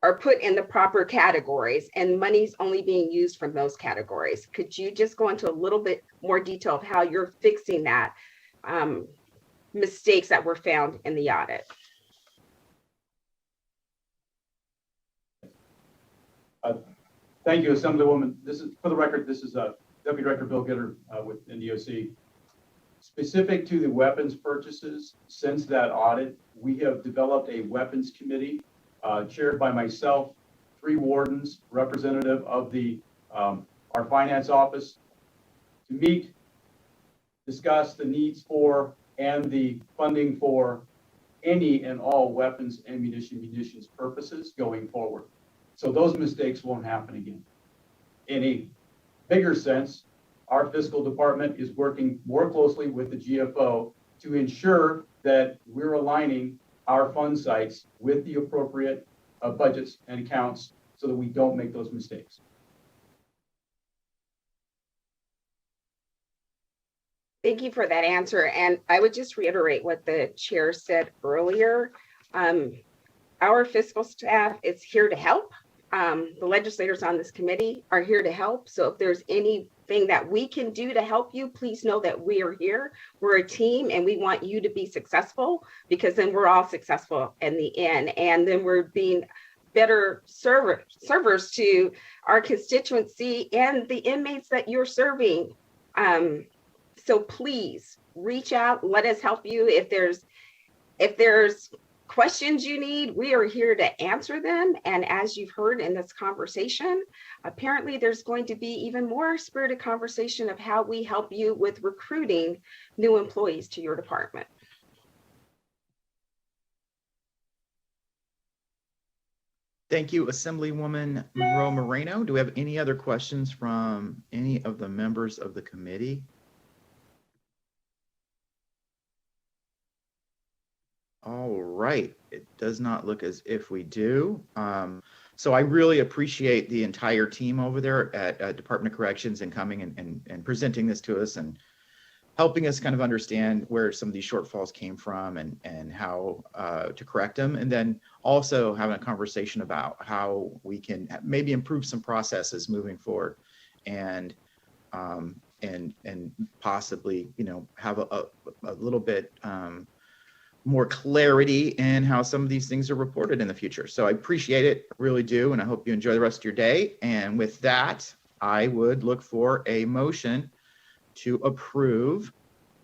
are put in the proper categories and money's only being used from those categories? Could you just go into a little bit more detail of how you're fixing that mistakes that were found in the audit? Thank you, Assemblywoman. This is, for the record, this is Deputy Director Bill Gitter with NDOC. Specific to the weapons purchases, since that audit, we have developed a weapons committee chaired by myself, 3 wardens, representative of the our finance office, to meet, discuss the needs for and the funding for any and all weapons, ammunition, munitions purposes going forward. So those mistakes won't happen again. In a bigger sense, our fiscal department is working more closely with the GFO to ensure that we're aligning our fund sites with the appropriate budgets and accounts so that we don't make those mistakes. Thank you for that answer. And I would just reiterate what the chair said earlier. Our fiscal staff is here to help. The legislators on this committee are here to help. So if there's any anything that we can do to help you, please know that we are here. We're a team and we want you to be successful, because then we're all successful in the end. And then we're being better servers to our constituency and the inmates that you're serving. So please reach out, let us help you. If there's questions you need, we are here to answer them. And as you've heard in this conversation, apparently there's going to be even more spirited conversation of how we help you with recruiting new employees to your department. Thank you, Assemblywoman Monroe Moreno. Do we have any other questions from any of the members of the committee? All right, it does not look as if we do. So I really appreciate the entire team over there at Department of Corrections and coming and presenting this to us and helping us kind of understand where some of these shortfalls came from and how to correct them. And then also having a conversation about how we can maybe improve some processes moving forward and possibly, you know, have a little bit more clarity in how some of these things are reported in the future. So I appreciate it, really do. And I hope you enjoy the rest of your day. And with that, I would look for a motion to approve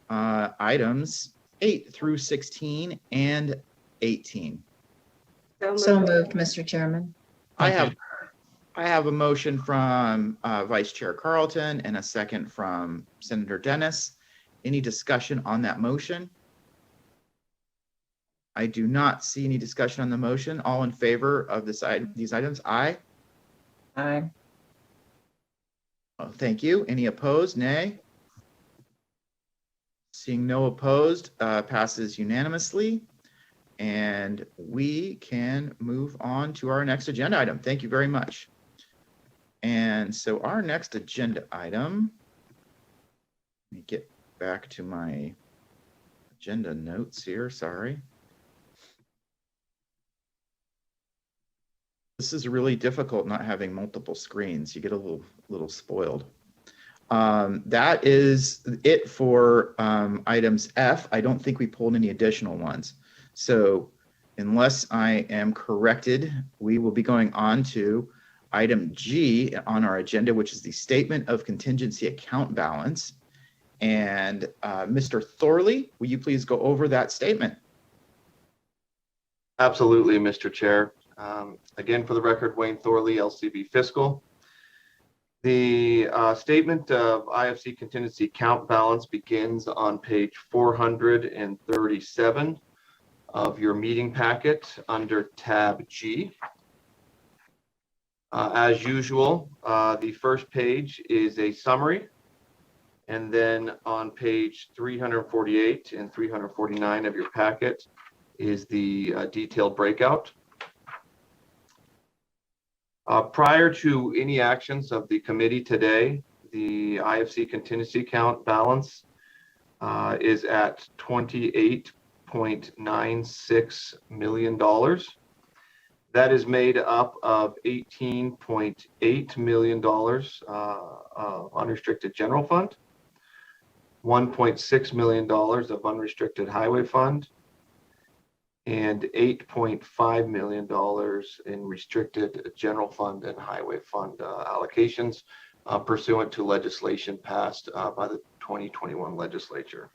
items 8 through 16 and 18. So moved, Mr. Chairman. I have a motion from Vice Chair Carlton and a second from Senator Dennis. Any discussion on that motion? I do not see any discussion on the motion. All in favor of these items, aye? Aye. Oh, thank you. Any opposed? Nay? Seeing no opposed, passes unanimously. And we can move on to our next agenda item. Thank you very much. And so our next agenda item, let me get back to my agenda notes here, sorry. This is really difficult not having multiple screens. You get a little spoiled. That is it for items F. I don't think we pulled any additional ones. So unless I am corrected, we will be going on to item G on our agenda, which is the statement of contingency account balance. And Mr. Thorley, will you please go over that statement? Absolutely, Mr. Chair. Again, for the record, Wayne Thorley, LCB Fiscal. The statement of IFC contingency account balance begins on page 437 of your meeting packet under tab G. As usual, the first page is a summary, and then on page 348 and 349 of your packet is the detailed breakout. Prior to any actions of the committee today, the IFC contingency account balance is at $28.96 million. That is made up of $18.8 million unrestricted general fund, $1.6 million of unrestricted highway fund, and $8.5 million in restricted general fund and highway fund allocations pursuant to legislation passed by the 2021 legislature.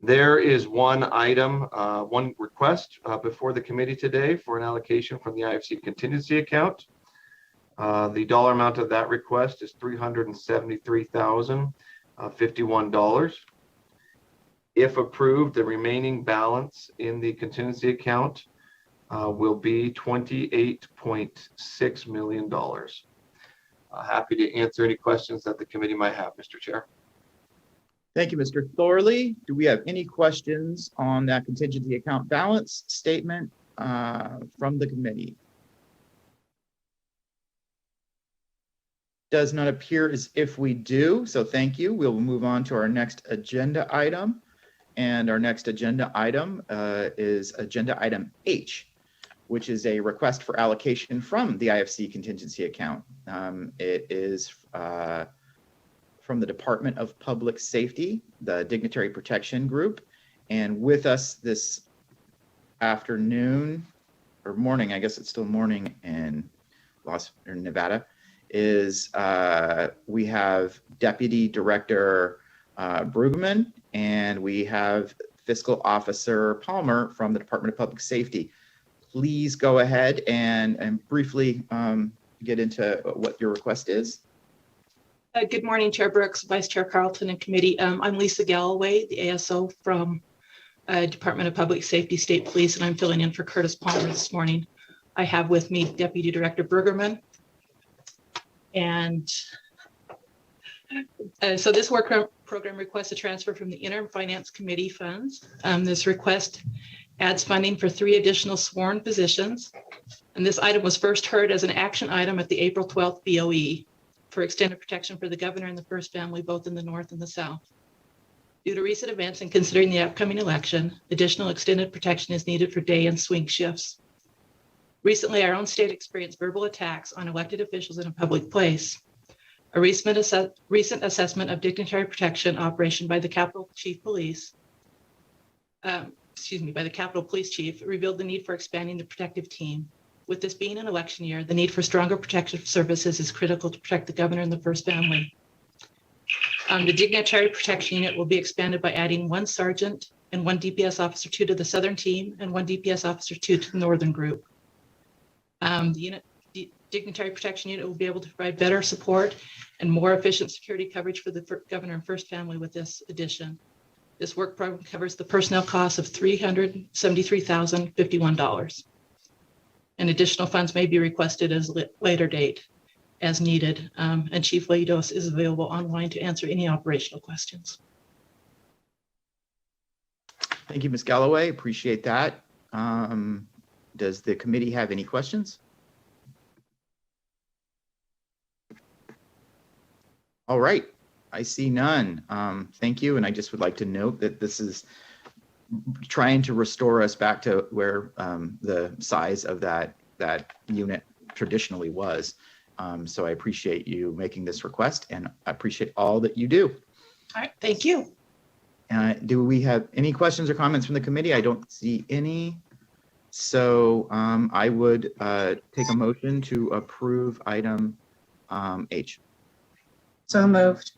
There is one item, one request before the committee today for an allocation from the IFC contingency account. The dollar amount of that request is $373,051. If approved, the remaining balance in the contingency account will be $28.6 million. Happy to answer any questions that the committee might have, Mr. Chair. Thank you, Mr. Thorley. Do we have any questions on that contingency account balance statement from the committee? Does not appear as if we do, so thank you. We'll move on to our next agenda item. And our next agenda item is agenda item H, which is a request for allocation from the IFC contingency account. It is from the Department of Public Safety, the Dignitary Protection Group. And with us this afternoon, or morning, I guess it's still morning in Nevada, is we have Deputy Director Brueggemann, and we have Fiscal Officer Palmer from the Department of Public Safety. Please go ahead and briefly get into what your request is. Good morning, Chair Brooks, Vice Chair Carlton, and committee. I'm Lisa Galloway, the ASO from Department of Public Safety, State Police, and I'm filling in for Curtis Palmer this morning. I have with me Deputy Director Brueggemann. And so this work program requests a transfer from the Interim Finance Committee funds. This request adds funding for 3 additional sworn positions. And this item was first heard as an action item at the April 12th BOE for extended protection for the governor and the first family, both in the North and the South. Due to recent events and considering the upcoming election, additional extended protection is needed for day and swing shifts. Recently, our own state experienced verbal attacks on elected officials in a public place. A recent assessment of dignitary protection operation by the Capitol Chief Police, by the Capitol Police Chief revealed the need for expanding the protective team. With this being an election year, the need for stronger protective services is critical to protect the governor and the first family. The Dignitary Protection Unit will be expanded by adding 1 sergeant and 1 DPS Officer 2 to the Southern team and 1 DPS Officer 2 to the Northern group. The Dignitary Protection Unit will be able to provide better support and more efficient security coverage for the governor and first family with this addition. This work program covers the personnel costs of $373,051. And additional funds may be requested as later date as needed. And Chief Lados is available online to answer any operational questions. Thank you, Ms. Galloway. Appreciate that. Does the committee have any questions? All right, I see none. Thank you. And I just would like to note that this is trying to restore us back to where the size of that unit traditionally was. So I appreciate you making this request, and I appreciate all that you do. All right, thank you. Do we have any questions or comments from the committee? I don't see any. So I would take a motion to approve item H. So moved.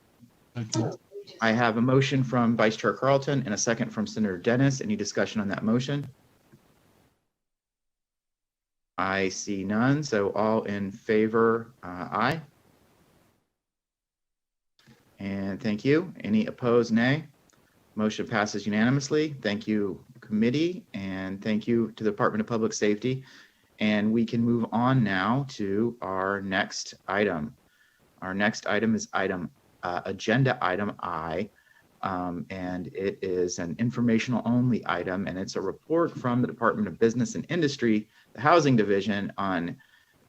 I have a motion from Vice Chair Carlton and a second from Senator Dennis. Any discussion on that motion? I see none. So all in favor, aye. And thank you. Any opposed, nay? Motion passes unanimously. Thank you, committee, and thank you to the Department of Public Safety. And we can move on now to our next item. Our next item is agenda item I, and it is an informational only item, and it's a report from the Department of Business and Industry, the Housing Division, on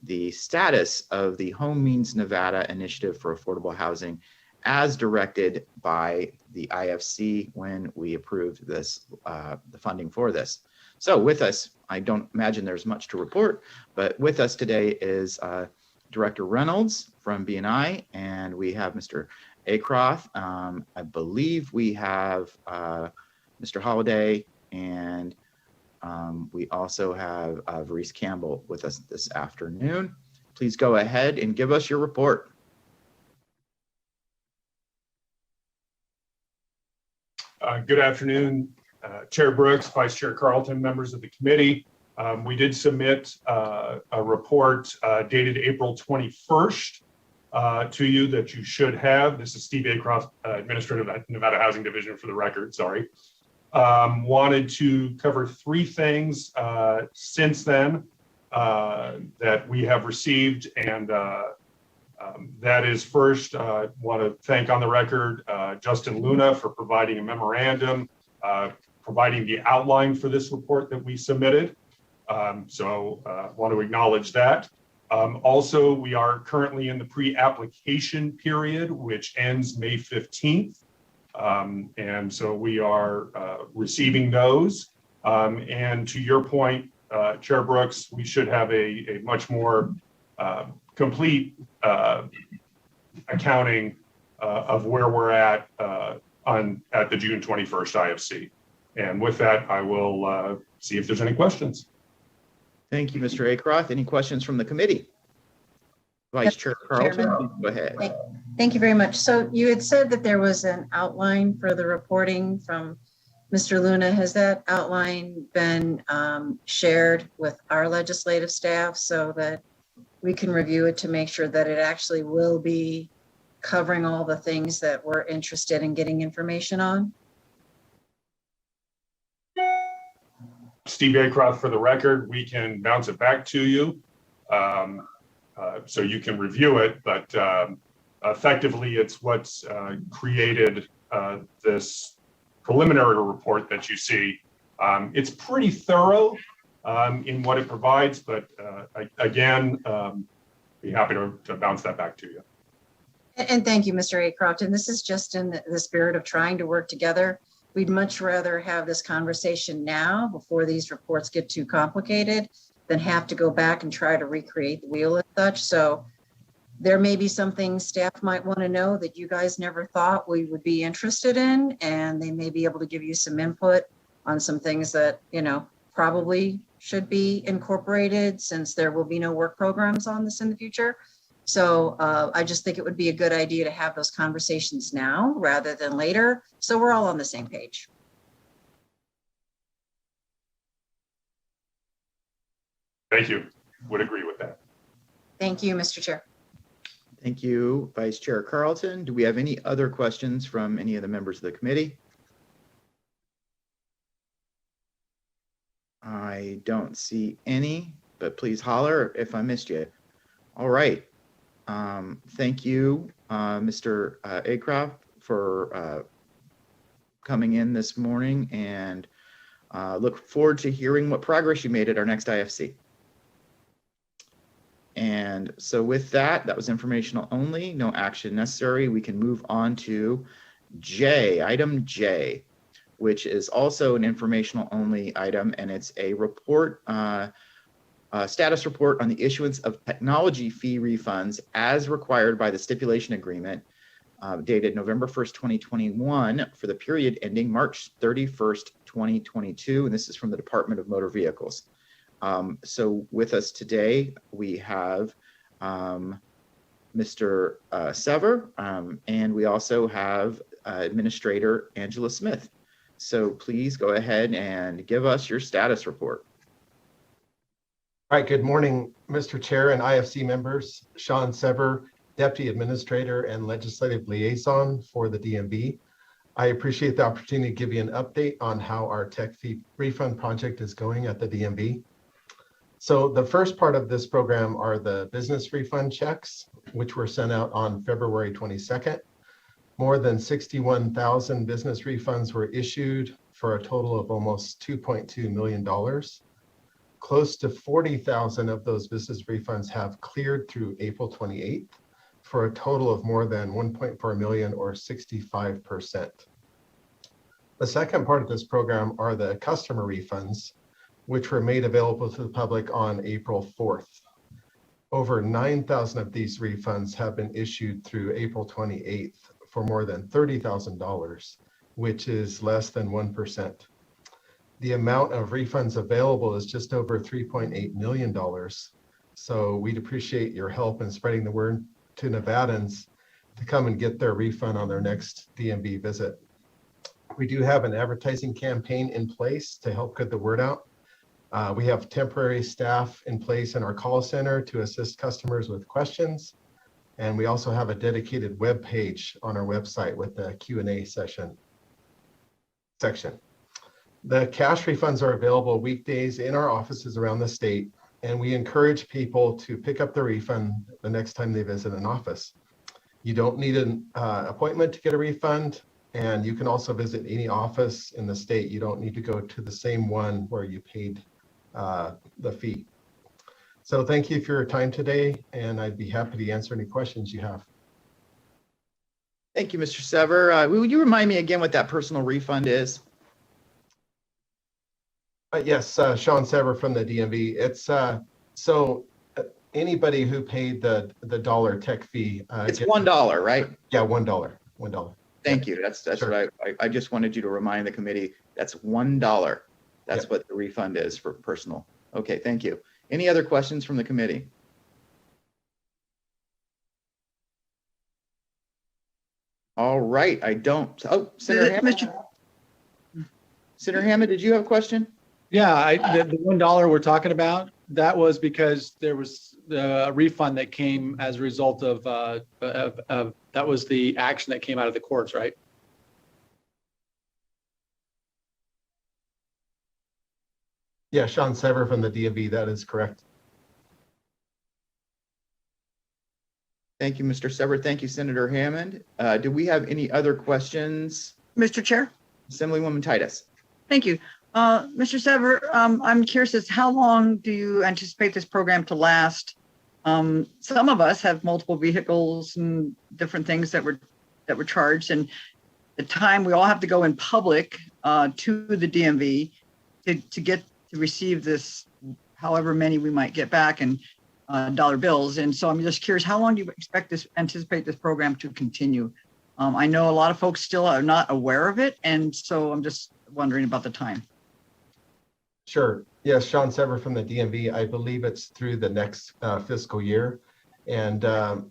the status of the Home Means Nevada Initiative for Affordable Housing as directed by the IFC when we approved this, the funding for this. So with us, I don't imagine there's much to report, but with us today is Director Reynolds from BNI, and we have Mr. Acroft. I believe we have Mr. Holliday, and we also have Varice Campbell with us this afternoon. Please go ahead and give us your report. Good afternoon, Chair Brooks, Vice Chair Carlton, members of the committee. We did submit a report dated April 21st to you that you should have. This is Steve Acroft, Administrator of the Nevada Housing Division, for the record, sorry. Wanted to cover 3 things since then that we have received, and that is first, want to thank on the record Justin Luna for providing a memorandum, providing the outline for this report that we submitted. So want to acknowledge that. Also, we are currently in the pre-application period, which ends May 15th. And so we are receiving those. And to your point, Chair Brooks, we should have a much more complete accounting of where we're at at the June 21st IFC. And with that, I will see if there's any questions. Thank you, Mr. Acroft. Any questions from the committee? Vice Chair Carlton, please go ahead. Thank you very much. So you had said that there was an outline for the reporting from Mr. Luna. Has that outline been shared with our legislative staff so that we can review it to make sure that it actually will be covering all the things that we're interested in getting information on? Steve Acroft, for the record, we can bounce it back to you so you can review it, but effectively it's what's created this preliminary report that you see. It's pretty thorough in what it provides, but again, be happy to bounce that back to you. And thank you, Mr. Acroft. And this is just in the spirit of trying to work together. We'd much rather have this conversation now before these reports get too complicated than have to go back and try to recreate the wheel and such. So there may be some things staff might want to know that you guys never thought we would be interested in, and they may be able to give you some input on some things that, you know, probably should be incorporated since there will be no work programs on this in the future. So I just think it would be a good idea to have those conversations now rather than later, so we're all on the same page. Thank you. Would agree with that. Thank you, Mr. Chair. Thank you, Vice Chair Carlton. Do we have any other questions from any of the members of the committee? I don't see any, but please holler if I missed you. All right. Thank you, Mr. Acroft, for coming in this morning, and look forward to hearing what progress you made at our next IFC. And so with that, that was informational only, no action necessary. We can move on to J, item J, which is also an informational only item, and it's a report, status report on the issuance of technology fee refunds as required by the stipulation agreement dated November 1st, 2021 for the period ending March 31st, 2022. And this is from the Department of Motor Vehicles. So with us today, we have Mr. Sever, and we also have Administrator Angela Smith. So please go ahead and give us your status report. All right, good morning, Mr. Chair and IFC members. Sean Sever, Deputy Administrator and Legislative Liaison for the DMV. I appreciate the opportunity to give you an update on how our tech fee refund project is going at the DMV. So the first part of this program are the business refund checks, which were sent out on February 22nd. More than 61,000 business refunds were issued for a total of almost $2.2 million. Close to 40,000 of those business refunds have cleared through April 28th for a total of more than 1.4 million or 65%. The second part of this program are the customer refunds, which were made available to the public on April 4th. Over 9,000 of these refunds have been issued through April 28th for more than $30,000, which is less than 1%. The amount of refunds available is just over $3.8 million. So we'd appreciate your help in spreading the word to Nevadans to come and get their refund on their next DMV visit. We do have an advertising campaign in place to help get the word out. We have temporary staff in place in our call center to assist customers with questions. And we also have a dedicated web page on our website with the Q&A section. The cash refunds are available weekdays in our offices around the state, and we encourage people to pick up the refund the next time they visit an office. You don't need an appointment to get a refund, and you can also visit any office in the state. You don't need to go to the same one where you paid the fee. So thank you for your time today, and I'd be happy to answer any questions you have. Thank you, Mr. Sever. Would you remind me again what that personal refund is? Yes, Sean Sever from the DMV. It's so anybody who paid the dollar tech fee. It's $1, right? Yeah, $1. Thank you. That's Sure. what I just wanted you to remind the committee. That's $1. That's Yep. what the refund is for personal. Okay, thank you. Any other questions from the committee? All right, I don't. Oh, Senator Hammond. Senator Hammond, did you have a question? Yeah, the $1 we're talking about, that was because there was a refund that came as a result of that was the action that came out of the courts, right? Yeah, Sean Sever from the DMV, that is correct. Thank you, Mr. Sever. Thank you, Senator Hammond. Do we have any other questions? Mr. Chair? Assemblywoman Titus. Thank you. Mr. Sever, I'm curious as how long do you anticipate this program to last? Some of us have multiple vehicles and different things that were charged, and the time we all have to go in public to the DMV to receive this, however many we might get back in dollar bills. And so I'm just curious, how long do you anticipate this program to continue? I know a lot of folks still are not aware of it, and so I'm just wondering about the time. Sure. Yes, Sean Sever from the DMV. I believe it's through the next fiscal year. And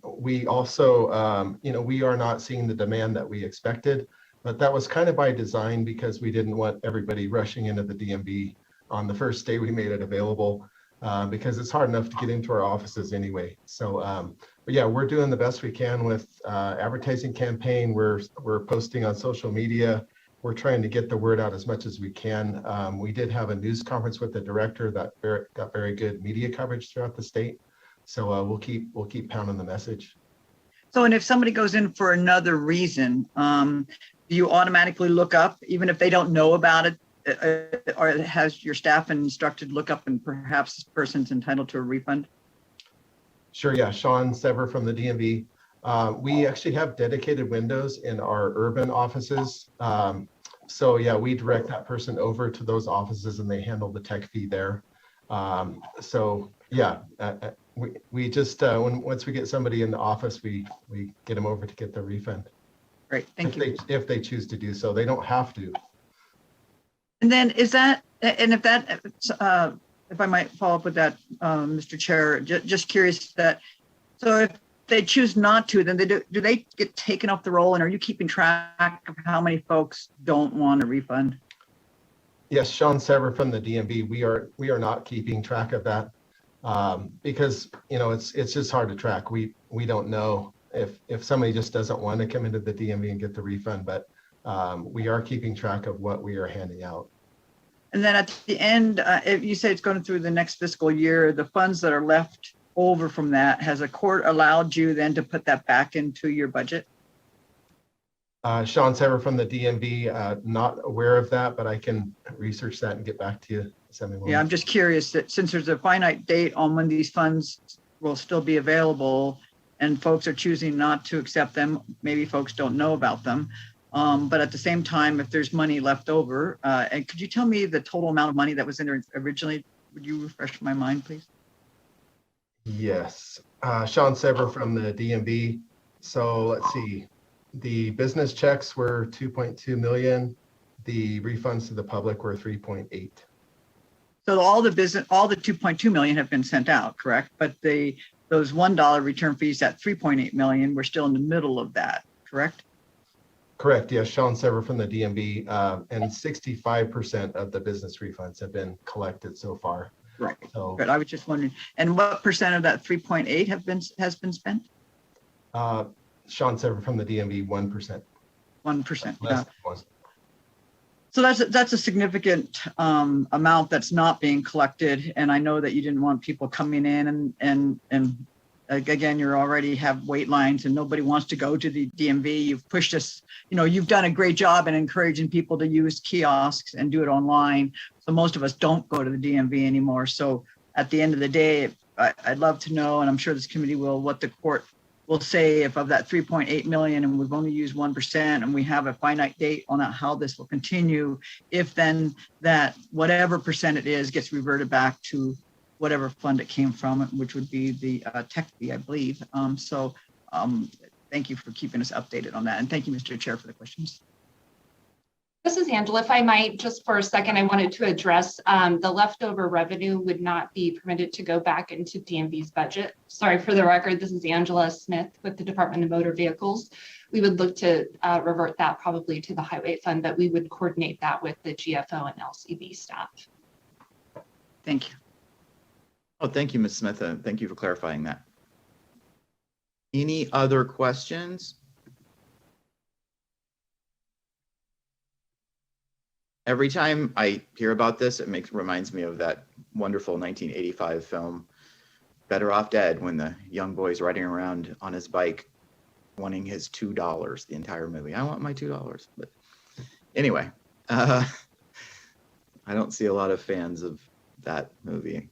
we also, we are not seeing the demand that we expected, but that was kind of by design because we didn't want everybody rushing into the DMV on the first day we made it available, because it's hard enough to get into our offices anyway. So, but yeah, we're doing the best we can with advertising campaign. We're posting on social media. We're trying to get the word out as much as we can. We did have a news conference with the director that got very good media coverage throughout the state. So we'll keep pounding the message. So, and if somebody goes in for another reason, do you automatically look up, even if they don't know about it, or has your staff been instructed to look up and perhaps this person's entitled to a refund? Sure, yeah, Sean Sever from the DMV. We actually have dedicated windows in our urban offices. So yeah, we direct that person over to those offices and they handle the tech fee there. So yeah, we just, once we get somebody in the office, we get them over to get the refund. Great, thank you. If they choose to do so, they don't have to. And then is that, and if that, if I might follow up with that, Mr. Chair, just curious that, so if they choose not to, then do they get taken off the roll? And are you keeping track of how many folks don't want a refund? Yes, Sean Sever from the DMV. We are not keeping track of that because it's just hard to track. We don't know if somebody just doesn't want to come into the DMV and get the refund, but we are keeping track of what we are handing out. And then at the end, if you say it's going through the next fiscal year, the funds that are left over from that, has a court allowed you then to put that back into your budget? Sean Sever from the DMV, not aware of that, but I can research that and get back to you. Yeah, I'm just curious that since there's a finite date on when these funds will still be available and folks are choosing not to accept them, maybe folks don't know about them. But at the same time, if there's money left over, and could you tell me the total amount of money that was in there originally? Would you refresh my mind, please? Yes, Sean Sever from the DMV. So let's see, the business checks were 2.2 million. The refunds to the public were 3.8. So all the 2.2 million have been sent out, correct? But those $1 return fees at 3.8 million, we're still in the middle of that, correct? Correct. Yes, Sean Sever from the DMV, and 65% of the business refunds have been collected so far. Right. So, but I was just wondering, and what percent of that 3.8 has been spent? Sean Sever from the DMV, 1%. 1%. Yeah. So that's a significant amount that's not being collected, and I know that you didn't want people coming in and again, you already have wait lines and nobody wants to go to the DMV. You've pushed us, you've done a great job in encouraging people to use kiosks and do it online. So most of us don't go to the DMV anymore. So at the end of the day, I'd love to know, and I'm sure this committee will, what the court will say if of that 3.8 million and we've only used 1% and we have a finite date on how this will continue, if then that whatever percent it is gets reverted back to whatever fund it came from, which would be the tech fee, I believe. Thank you for keeping us updated on that. And thank you, Mr. Chair, for the questions. This is Angela. If I might, just for a second, I wanted to address the leftover revenue would not be permitted to go back into DMV's budget. Sorry, for the record, this is Angela Smith with the Department of Motor Vehicles. We would look to revert that probably to the highway fund, but we would coordinate that with the GFO and LCB staff. Thank you. Oh, thank you, Ms. Smith. Thank you for clarifying that. Any other questions? Every time I hear about this, it reminds me of that wonderful 1985 film, Better Off Dead, when the young boy's riding around on his bike wanting his $2 the entire movie. I want my $2. But anyway, I don't see a lot of fans of that movie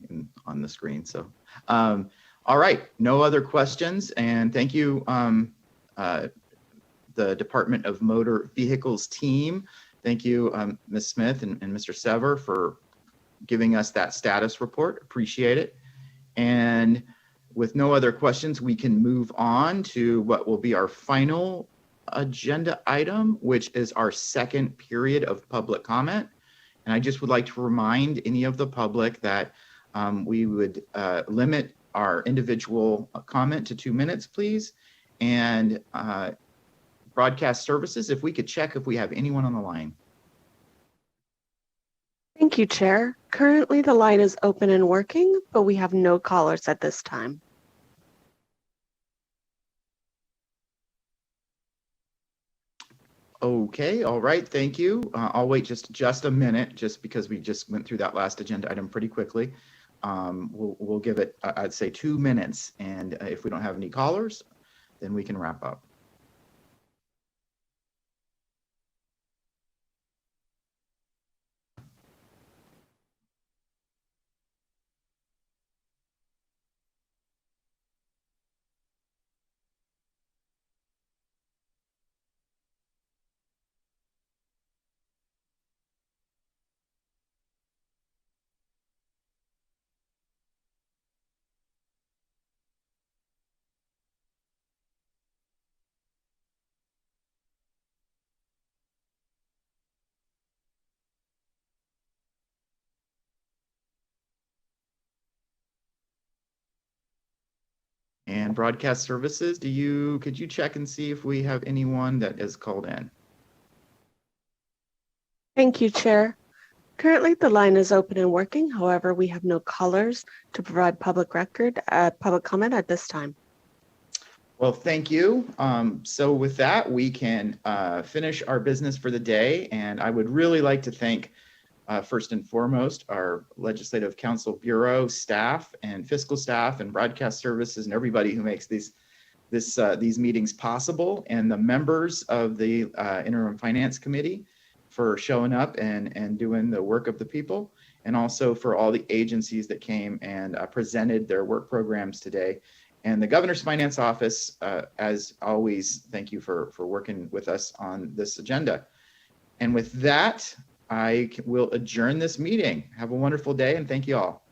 on the screen. So, all right, no other questions. And thank you, the Department of Motor Vehicles team. Thank you, Ms. Smith and Mr. Sever, for giving us that status report. Appreciate it. And with no other questions, we can move on to what will be our final agenda item, which is our second period of public comment. And I just would like to remind any of the public that we would limit our individual comment to 2 minutes, please. And broadcast services, if we could check if we have anyone on the line. Thank you, Chair. Currently, the line is open and working, but we have no callers at this time. Okay, all right, thank you. I'll wait just a minute, just because we just went through that last agenda item pretty quickly. We'll give it, I'd say, 2 minutes, and if we don't have any callers, then we can wrap up. And broadcast services, could you check and see if we have anyone that is called in? Thank you, Chair. Currently, the line is open and working. However, we have no callers to provide public comment at this time. Well, thank you. So with that, we can finish our business for the day. And I would really like to thank, first and foremost, our Legislative Council Bureau staff and fiscal staff and broadcast services and everybody who makes these meetings possible, and the members of the Interim Finance Committee for showing up and doing the work of the people, and also for all the agencies that came and presented their work programs today. And the Governor's Finance Office, as always, thank you for working with us on this agenda. And with that, I will adjourn this meeting. Have a wonderful day, and thank you all.